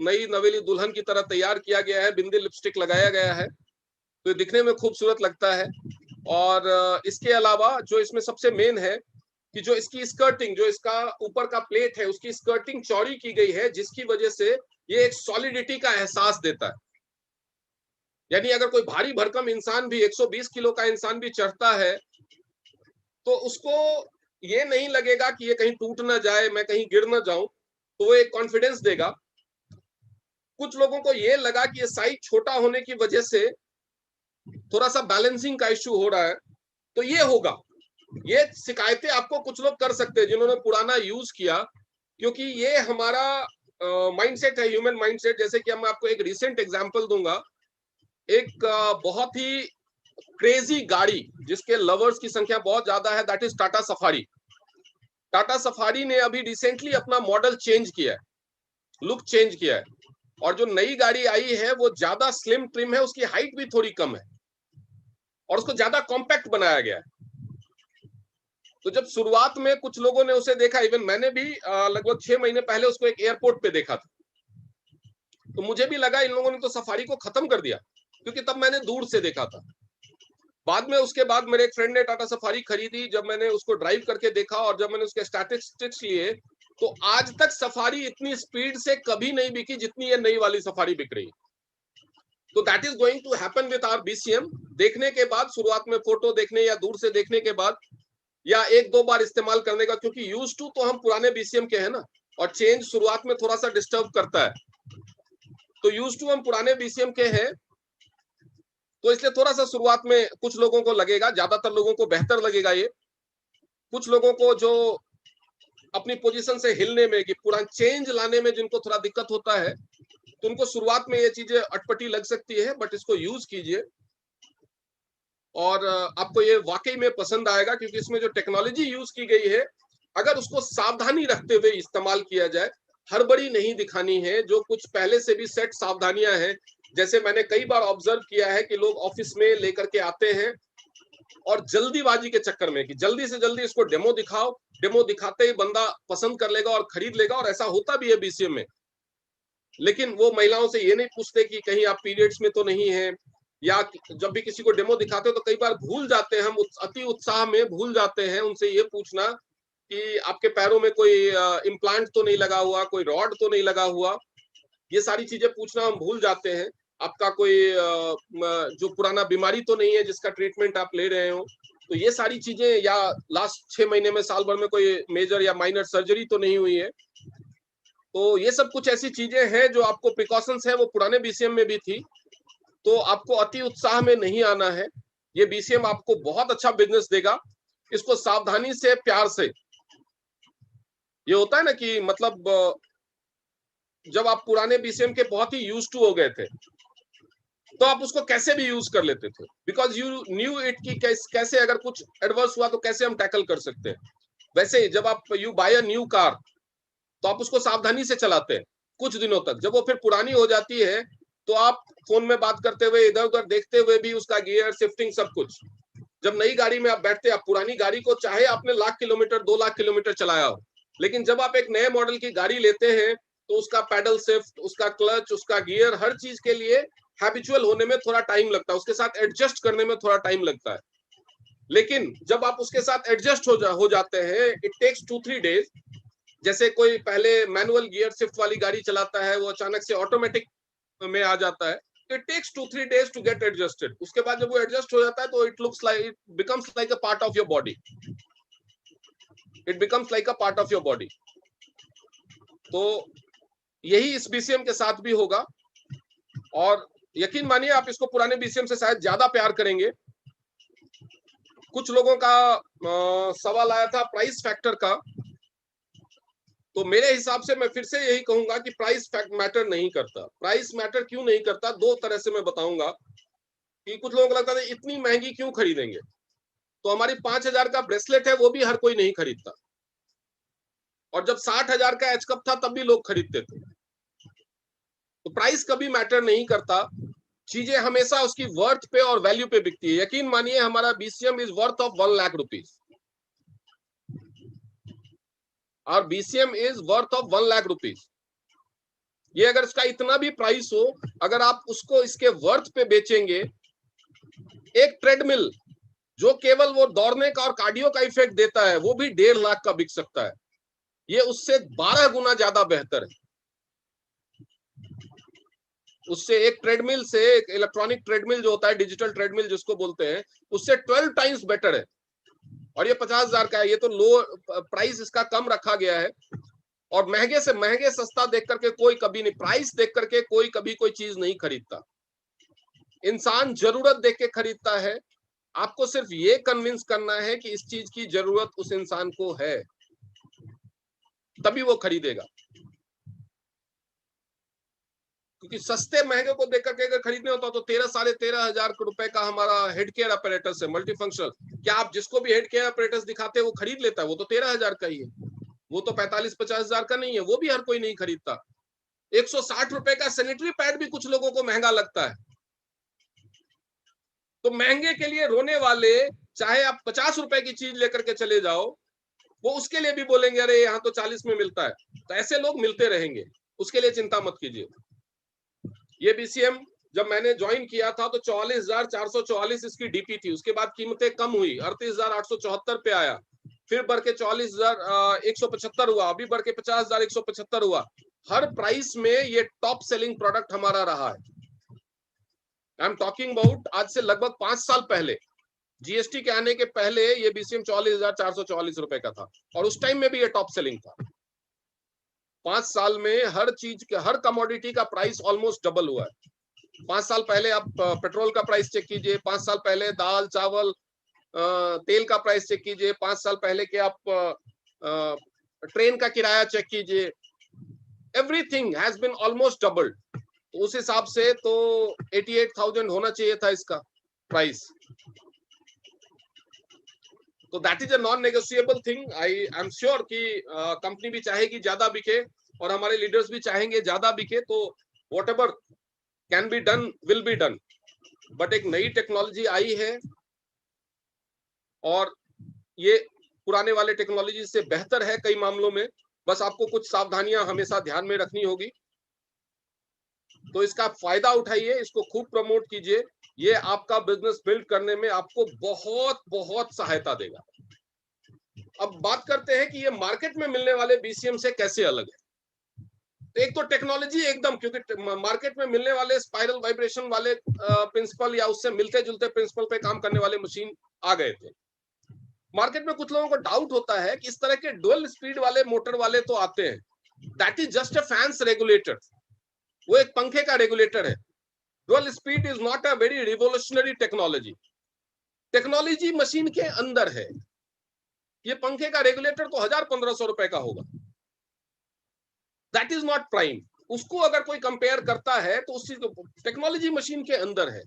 नई नवेली दुल्हन की तरह तैयार किया गया है, बिंदी लिपस्टिक लगाया गया है, तो दिखने में खूबसूरत लगता है। और इसके अलावा जो इसमें सबसे मेन है कि जो इसकी स्कर्टिंग, जो इसका ऊपर का प्लेट है, उसकी स्कर्टिंग चौड़ी की गई है, जिसकी वजह से ये एक सॉलिडिटी का एहसास देता है। यानी अगर कोई भारी भरकम इंसान भी, 120 किलो का इंसान भी चढ़ता है, तो उसको ये नहीं लगेगा कि ये कहीं टूट ना जाए, मैं कहीं गिर ना जाऊं, तो वो एक कॉन्फिडेंस देगा। कुछ लोगों को ये लगा कि ये साइज छोटा होने की वजह से थोड़ा सा बैलेंसिंग का इश्यू हो रहा है, तो ये होगा। ये शिकायतें आपको कुछ लोग कर सकते हैं जिन्होंने पुराना यूज किया, क्योंकि ये हमारा माइंडसेट है, ह्यूमन माइंडसेट। जैसे कि मैं आपको एक रिसेंट एग्जांपल दूंगा। एक बहुत ही क्रेजी गाड़ी जिसके लवर्स की संख्या बहुत ज्यादा है, that is Tata safari. Tata safari ने अभी रिसेंटली अपना मॉडल चेंज किया है, लुक चेंज किया है, और जो नई गाड़ी आई है वो ज्यादा स्लिम ट्रिम है, उसकी हाइट भी थोड़ी कम है और उसको ज्यादा कॉम्पैक्ट बनाया गया है। तो जब शुरुआत में कुछ लोगों ने उसे देखा, इवन मैंने भी लगभग 6 महीने पहले उसको एक एयरपोर्ट पे देखा था, तो मुझे भी लगा इन लोगों ने तो सफारी को खत्म कर दिया, क्योंकि तब मैंने दूर से देखा था। बाद में, उसके बाद मेरे एक फ्रेंड ने टाटा सफारी खरीदी, जब मैंने उसको ड्राइव करके देखा और जब मैंने उसके स्टैटिस्टिक्स लिए, तो आज तक सफारी इतनी स्पीड से कभी नहीं बिकी जितनी ये नई वाली सफारी बिक रही है। तो that is going to happen with our BCM. देखने के बाद, शुरुआत में फोटो देखने या दूर से देखने के बाद, या 1-2 बार इस्तेमाल करने का, क्योंकि यूज टू तो हम पुराने बीसीएम के हैं ना, और चेंज शुरुआत में थोड़ा सा डिस्टर्ब करता है। तो यूज टू हम पुराने बीसीएम के हैं, तो इसलिए थोड़ा सा शुरुआत में कुछ लोगों को लगेगा, ज्यादातर लोगों को बेहतर लगेगा ये। कुछ लोगों को जो अपनी पोजीशन से हिलने में, कि पूरा चेंज लाने में जिनको थोड़ा दिक्कत होता है, तो उनको शुरुआत में ये चीजें अटपटी लग सकती है, बट इसको यूज कीजिए और आपको ये वाकई में पसंद आएगा, क्योंकि इसमें जो टेक्नोलॉजी यूज की गई है, अगर उसको सावधानी रखते हुए इस्तेमाल किया जाए, हड़बड़ी नहीं दिखानी है। जो कुछ पहले से भी सेट सावधानियां हैं, जैसे मैंने कई बार ऑब्जर्व किया है कि लोग ऑफिस में लेकर के आते हैं और जल्दीबाजी के चक्कर में कि जल्दी से जल्दी इसको डेमो दिखाओ, डेमो दिखाते ही बंदा पसंद कर लेगा और खरीद लेगा, और ऐसा होता भी है बीसीएम में। लेकिन वो महिलाओं से ये नहीं पूछते कि कहीं आप पीरियड्स में तो नहीं है, या जब भी किसी को डेमो दिखाते हो तो कई बार भूल जाते हैं हम, अति उत्साह में भूल जाते हैं उनसे ये पूछना कि आपके पैरों में कोई इम्प्लांट तो नहीं लगा हुआ, कोई रॉड तो नहीं लगा हुआ। ये सारी चीजें पूछना हम भूल जाते हैं। आपका कोई जो पुराना बीमारी तो नहीं है जिसका ट्रीटमेंट आप ले रहे हो। तो ये सारी चीजें, या लास्ट 6 महीने में, साल भर में कोई मेजर या माइनर सर्जरी तो नहीं हुई है। तो ये सब कुछ ऐसी चीजें हैं जो आपको प्रिकॉशंस है, वो पुराने बीसीएम में भी थी। तो आपको अति उत्साह में नहीं आना है। ये बीसीएम आपको बहुत अच्छा बिजनेस देगा। इसको सावधानी से, प्यार से, ये होता है ना कि मतलब जब आप पुराने बीसीएम के बहुत ही यूज टू हो गए थे, तो आप उसको कैसे भी यूज कर लेते थे, बिकॉज यू न्यू इट की कैसे अगर कुछ एडवर्स हुआ तो कैसे हम टैकल कर सकते हैं। वैसे ही जब आप you buy a new car, तो आप उसको सावधानी से चलाते हैं कुछ दिनों तक। जब वो फिर पुरानी हो जाती है, तो आप फोन में बात करते हुए, इधर उधर देखते हुए भी उसका गियर शिफ्टिंग सब कुछ, जब नई गाड़ी में आप बैठते हैं, आप पुरानी गाड़ी को चाहे आपने 1,00,000 किलोमीटर 2,00,000 किलोमीटर चलाया हो, लेकिन जब आप एक नए मॉडल की गाड़ी लेते हैं तो उसका पैडल शिफ्ट, उसका क्लच, उसका गियर, हर चीज के लिए हैबिचुअल होने में थोड़ा टाइम लगता है, उसके साथ एडजस्ट करने में थोड़ा टाइम लगता है। लेकिन जब आप उसके साथ एडजस्ट हो जाते हैं, इट टेक्स 2-3 डेज। जैसे कोई पहले मैनुअल गियर शिफ्ट वाली गाड़ी चलाता है, वो अचानक से ऑटोमेटिक में आ जाता है, तो it takes 2-3 days to get adjusted. उसके बाद जब वो एडजस्ट हो जाता है तो it becomes like a part of your body, it becomes like a part of your body. तो यही इस बीसीएम के साथ भी होगा, और यकीन मानिए आप इसको पुराने बीसीएम से शायद ज्यादा प्यार करेंगे। कुछ लोगों का सवाल आया था प्राइस फैक्टर का, तो मेरे हिसाब से मैं फिर से यही कहूंगा कि प्राइस फैक्ट मैटर नहीं करता। प्राइस मैटर क्यों नहीं करता, दो तरह से मैं बताऊंगा। कि कुछ लोगों को लगता है इतनी महंगी क्यों खरीदेंगे, तो हमारी 5,000 का ब्रेसलेट है वो भी हर कोई नहीं खरीदता, और जब 60,000 का एच कप था तब भी लोग खरीदते थे। तो प्राइस कभी मैटर नहीं करता, चीजें हमेशा उसकी वर्थ पे और वैल्यू पे बिकती है। यकीन मानिए हमारा BCM is worth of 1 lakh rupees, और BCM is worth of 1 lakh rupees. ये अगर इसका इतना भी प्राइस हो, अगर आप उसको इसके वर्थ पे बेचेंगे, एक ट्रेडमिल जो केवल वो दौड़ने का और कार्डियो का इफेक्ट देता है वो भी 1.5 लाख का बिक सकता है। ये उससे 12 गुना ज्यादा बेहतर है। उससे एक ट्रेडमिल से, एक इलेक्ट्रॉनिक ट्रेडमिल जो होता है, डिजिटल ट्रेडमिल जिसको बोलते हैं, उससे 12 टाइम्स बेटर है। और ये 50,000 का है। ये तो लो प्राइस इसका कम रखा गया है, और महंगे से महंगे सस्ता देख करके कोई कभी नहीं, प्राइस देख करके कोई कभी कोई चीज नहीं खरीदता। इंसान जरूरत देख के खरीदता है। आपको सिर्फ ये कन्विंस करना है कि इस चीज की जरूरत उस इंसान को है, तभी वो खरीदेगा। क्योंकि सस्ते महंगे को देख करके अगर खरीदने होता तो 13-13,500 रुपए का हमारा हेड केयर अपरेटस है, मल्टीफंक्शनल। क्या आप जिसको भी हेड केयर अपरेटस दिखाते हैं वो खरीद लेता है? वो तो 13,000 का ही है, वो तो 45-50,000 का नहीं है, वो भी हर कोई नहीं खरीदता। 160 रुपए का सैनिटरी पैड भी कुछ लोगों को महंगा लगता है। तो महंगे के लिए रोने वाले, चाहे आप 50 रुपए की चीज लेकर के चले जाओ, वो उसके लिए भी बोलेंगे अरे यहाँ तो 40 में मिलता है। तो ऐसे लोग मिलते रहेंगे, उसके लिए चिंता मत कीजिए। ये बीसीएम जब मैंने ज्वाइन किया था तो 44,444 इसकी डीपी थी। उसके बाद कीमतें कम हुई, 38,874 पे आया, फिर बढ़ के 44,175 हुआ, अभी बढ़ के 50,175 हुआ। हर प्राइस में ये टॉप सेलिंग प्रोडक्ट हमारा रहा है। आई एम टॉकिंग अबाउट आज से लगभग 5 साल पहले, जीएसटी के आने के पहले ये बीसीएम 44,444 रुपए का था, और उस टाइम में भी ये टॉप सेलिंग था। 5 साल में हर चीज के, हर कमोडिटी का प्राइस ऑलमोस्ट डबल हुआ है। 5 साल पहले आप पेट्रोल का प्राइस चेक कीजिए, 5 साल पहले दाल चावल तेल का प्राइस चेक कीजिए, 5 साल पहले के आप ट्रेन का किराया चेक कीजिए, everything has been almost doubled. तो उस हिसाब से तो 88,000 होना चाहिए था इसका प्राइस। तो that is a non negotiable thing. I am sure कि कंपनी भी चाहेगी ज्यादा बिके, और हमारे लीडर्स भी चाहेंगे ज्यादा बिके। तो what ever can be done will be done. But एक नई टेक्नोलॉजी आई है, और ये पुराने वाले टेक्नोलॉजी से बेहतर है कई मामलों में। बस आपको कुछ सावधानियां हमेशा ध्यान में रखनी होगी। तो इसका फायदा उठाइए, इसको खूब प्रमोट कीजिए। ये आपका बिजनेस बिल्ड करने में आपको बहुत बहुत सहायता देगा। अब बात करते हैं कि ये मार्केट में मिलने वाले बीसीएम से कैसे अलग है। तो एक तो टेक्नोलॉजी एकदम, क्योंकि मार्केट में मिलने वाले स्पाइरल वाइब्रेशन वाले प्रिंसिपल या उससे मिलते जुलते प्रिंसिपल पे काम करने वाले मशीन आ गए थे। मार्केट में कुछ लोगों को डाउट होता है कि इस तरह के डुअल स्पीड वाले मोटर वाले तो आते हैं, that is just a fans regulator. वो एक पंखे का रेगुलेटर है। Dual speed is not a very revolutionary technology. Technology machine के अंदर है। ये पंखे का रेगुलेटर तो 1,000-1,500 रुपए का होगा, दैट इज नॉट प्राइम। उसको अगर कोई कंपेयर करता है तो उस चीज को, टेक्नोलॉजी मशीन के अंदर है।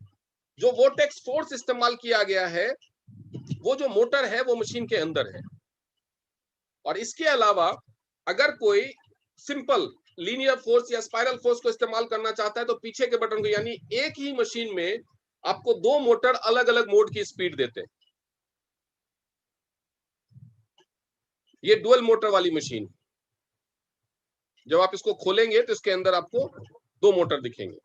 जो वोर्टेक्स फोर्स इस्तेमाल किया गया है, वो जो मोटर है वो मशीन के अंदर है। और इसके अलावा अगर कोई सिंपल लीनियर फोर्स या स्पाइरल फोर्स को इस्तेमाल करना चाहता है तो पीछे के बटन को, यानी एक ही मशीन में आपको 2 मोटर अलग अलग मोड की स्पीड देते हैं। ये डुअल मोटर वाली मशीन, जब आप इसको खोलेंगे तो इसके अंदर आपको 2 मोटर दिखेंगे।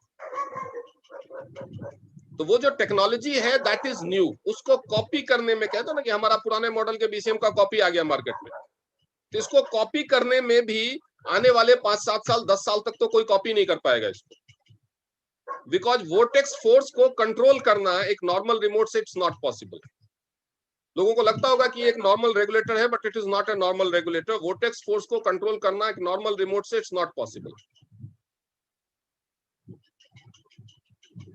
तो वो जो टेक्नोलॉजी है दैट इज न्यू, उसको कॉपी करने में, कहते हैं ना कि हमारा पुराने मॉडल के बीसीएम का कॉपी आ गया मार्केट में, तो इसको कॉपी करने में भी आने वाले 5-7 साल 10 साल तक तो कोई कॉपी नहीं कर पाएगा इसको, बिकॉज वोर्टेक्स फोर्स को कंट्रोल करना एक नॉर्मल रिमोट से इट्स नॉट पॉसिबल। लोगों को लगता होगा कि एक नॉर्मल रेगुलेटर है, but it is not a normal regulator. Vortex force को कंट्रोल करना एक नॉर्मल रिमोट से इट्स नॉट पॉसिबल।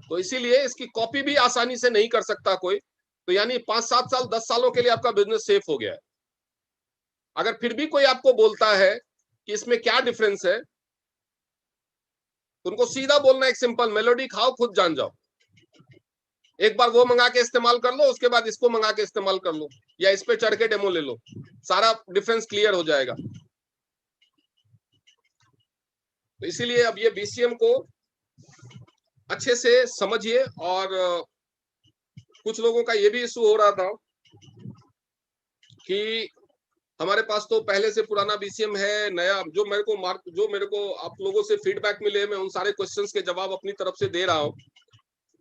तो इसीलिए इसकी कॉपी भी आसानी से नहीं कर सकता कोई। तो यानी 5-7 साल 10 सालों के लिए आपका बिजनेस सेफ हो गया है। अगर फिर भी कोई आपको बोलता है कि इसमें क्या डिफरेंस है, तो उनको सीधा बोलना एक सिंपल, मेलोडी खाओ खुद जान जाओ। एक बार वो मंगा के इस्तेमाल कर लो, उसके बाद इसको मंगा के इस्तेमाल कर लो, या इस पे चढ़ के डेमो ले लो, सारा डिफरेंस क्लियर हो जाएगा। तो इसीलिए अब ये बीसीएम को अच्छे से समझिए। और कुछ लोगों का ये भी इशू हो रहा था कि हमारे पास तो पहले से पुराना बीसीएम है, नया जो मेरे को आप लोगों से फीडबैक मिले, मैं उन सारे क्वेश्चंस के जवाब अपनी तरफ से दे रहा हूं।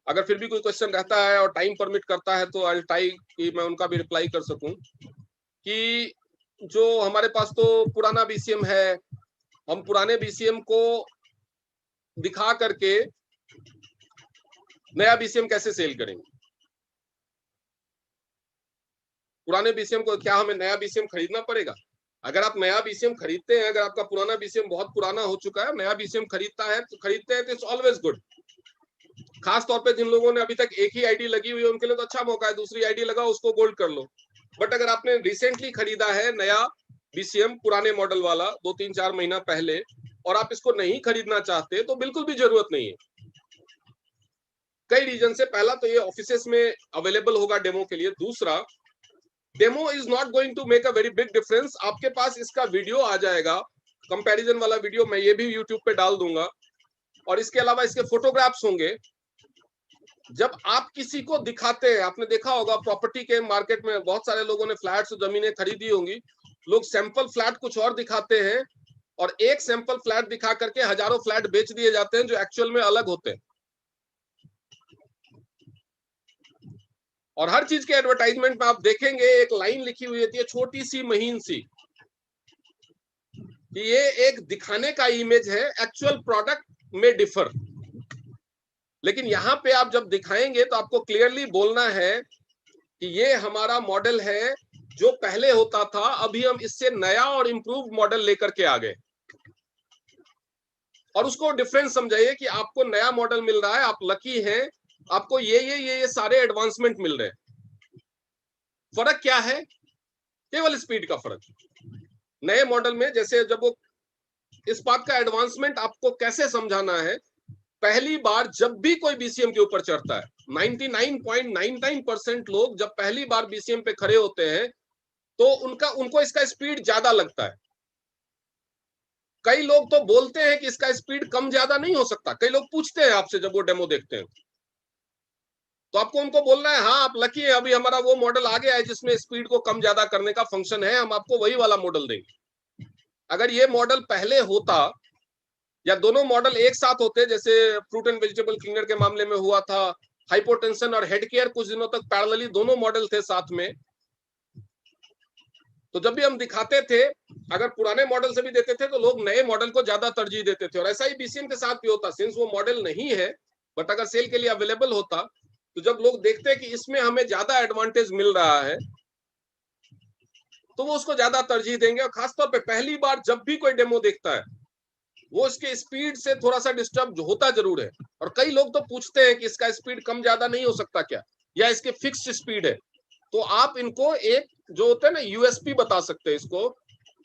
अगर फिर भी कोई क्वेश्चन रहता है और टाइम परमिट करता है तो आई ट्राई कि मैं उनका भी रिप्लाई कर सकूं। कि जो हमारे पास तो पुराना बीसीएम है, हम पुराने बीसीएम को दिखा करके नया बीसीएम कैसे सेल करेंगे? पुराने बीसीएम को क्या हमें नया बीसीएम खरीदना पड़ेगा? अगर आप नया बीसीएम खरीदते हैं, अगर आपका पुराना बीसीएम बहुत पुराना हो चुका है, नया बीसीएम खरीदते हैं तो इट्स ऑलवेज गुड। खास तौर पे जिन लोगों ने अभी तक एक ही आईडी लगी हुई है उनके लिए तो अच्छा मौका है, दूसरी आईडी लगाओ, उसको गोल्ड कर लो। बट अगर आपने रिसेंटली खरीदा है नया बीसीएम पुराने मॉडल वाला 2-3-4 महीना पहले, और आप इसको नहीं खरीदना चाहते, तो बिल्कुल भी जरूरत नहीं है। कई रीजन से, पहला तो ये ऑफिसेस में अवेलेबल होगा डेमो के लिए। दूसरा, demo is not going to make a very big difference. आपके पास इसका वीडियो आ जाएगा, कंपैरिजन वाला वीडियो, मैं ये भी यूट्यूब पे डाल दूंगा। और इसके अलावा इसके फोटोग्राफ्स होंगे। जब आप किसी को दिखाते हैं, आपने देखा होगा प्रॉपर्टी के मार्केट में बहुत सारे लोगों ने फ्लैट्स और जमीनें खरीदी होंगी, लोग सैंपल फ्लैट कुछ और दिखाते हैं, और एक सैंपल फ्लैट दिखा करके हजारों फ्लैट बेच दिए जाते हैं जो एक्चुअल में अलग होते हैं। और हर चीज के एडवर्टाइजमेंट में आप देखेंगे एक लाइन लिखी हुई होती है, छोटी सी महीन सी, कि ये एक दिखाने का इमेज है, एक्चुअल प्रोडक्ट में डिफर। लेकिन यहाँ पे आप जब दिखाएंगे तो आपको क्लियरली बोलना है कि ये हमारा मॉडल है जो पहले होता था, अभी हम इससे नया और इंप्रूव मॉडल लेकर के आ गए। और उसको डिफरेंस समझाइए कि आपको नया मॉडल मिल रहा है, आप लकी हैं, आपको ये सारे एडवांसमेंट मिल रहे हैं। फर्क क्या है? केवल स्पीड का फर्क। नए मॉडल में जैसे जब वो, इस बात का एडवांसमेंट आपको कैसे समझाना है, पहली बार जब भी कोई बीसीएम के ऊपर चढ़ता है, 99.99% लोग जब पहली बार बीसीएम पे खड़े होते हैं तो उनको इसका स्पीड ज्यादा लगता है। कई लोग तो बोलते हैं कि इसका स्पीड कम ज्यादा नहीं हो सकता। कई लोग पूछते हैं आपसे जब वो डेमो देखते हैं, तो आपको उनको बोलना है, हाँ आप लकी है, अभी हमारा वो मॉडल आ गया है जिसमें स्पीड को कम ज्यादा करने का फंक्शन है, हम आपको वही वाला मॉडल देंगे। अगर ये मॉडल पहले होता, या दोनों मॉडल एक साथ होते, जैसे फ्रूट एंड वेजिटेबल क्लीनर के मामले में हुआ था, हाइपोटेंशन और हेड केयर कुछ दिनों तक पैरेलली दोनों मॉडल थे साथ में, तो जब भी हम दिखाते थे, अगर पुराने मॉडल से भी देते थे तो लोग नए मॉडल को ज्यादा तरजीह देते थे। और ऐसा ही बीसीएम के साथ भी होता, सिंस वो मॉडल नहीं है बट अगर सेल के लिए अवेलेबल होता, तो जब लोग देखते हैं कि इसमें हमें ज्यादा एडवांटेज मिल रहा है, तो वो उसको ज्यादा तरजीह देंगे। और खासतौर पे पहली बार जब भी कोई डेमो देखता है, वो इसके स्पीड से थोड़ा सा डिस्टर्ब होता जरूर है। और कई लोग तो पूछते हैं कि इसका स्पीड कम ज्यादा नहीं हो सकता क्या, या इसके फिक्स्ड स्पीड है? तो आप इनको एक जो होता है ना यूएसपी बता सकते हैं इसको,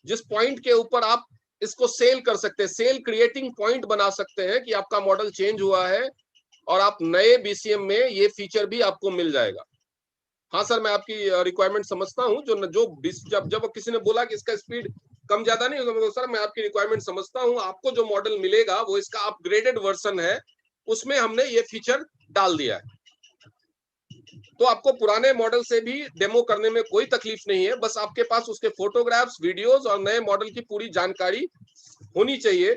जिस पॉइंट के ऊपर आप इसको सेल कर सकते हैं, सेल क्रिएटिंग पॉइंट बना सकते हैं कि आपका मॉडल चेंज हुआ है और आप नए बीसीएम में ये फीचर भी आपको मिल जाएगा। हाँ सर, मैं आपकी रिक्वायरमेंट समझता हूँ। जब किसी ने बोला कि इसका स्पीड कम ज्यादा नहीं होगा, सर मैं आपकी रिक्वायरमेंट समझता हूँ, आपको जो मॉडल मिलेगा वो इसका अपग्रेडेड वर्जन है, उसमें हमने ये फीचर डाल दिया है। तो आपको पुराने मॉडल से भी डेमो करने में कोई तकलीफ नहीं है, बस आपके पास उसके फोटोग्राफ्स, वीडियोस और नए मॉडल की पूरी जानकारी होनी चाहिए।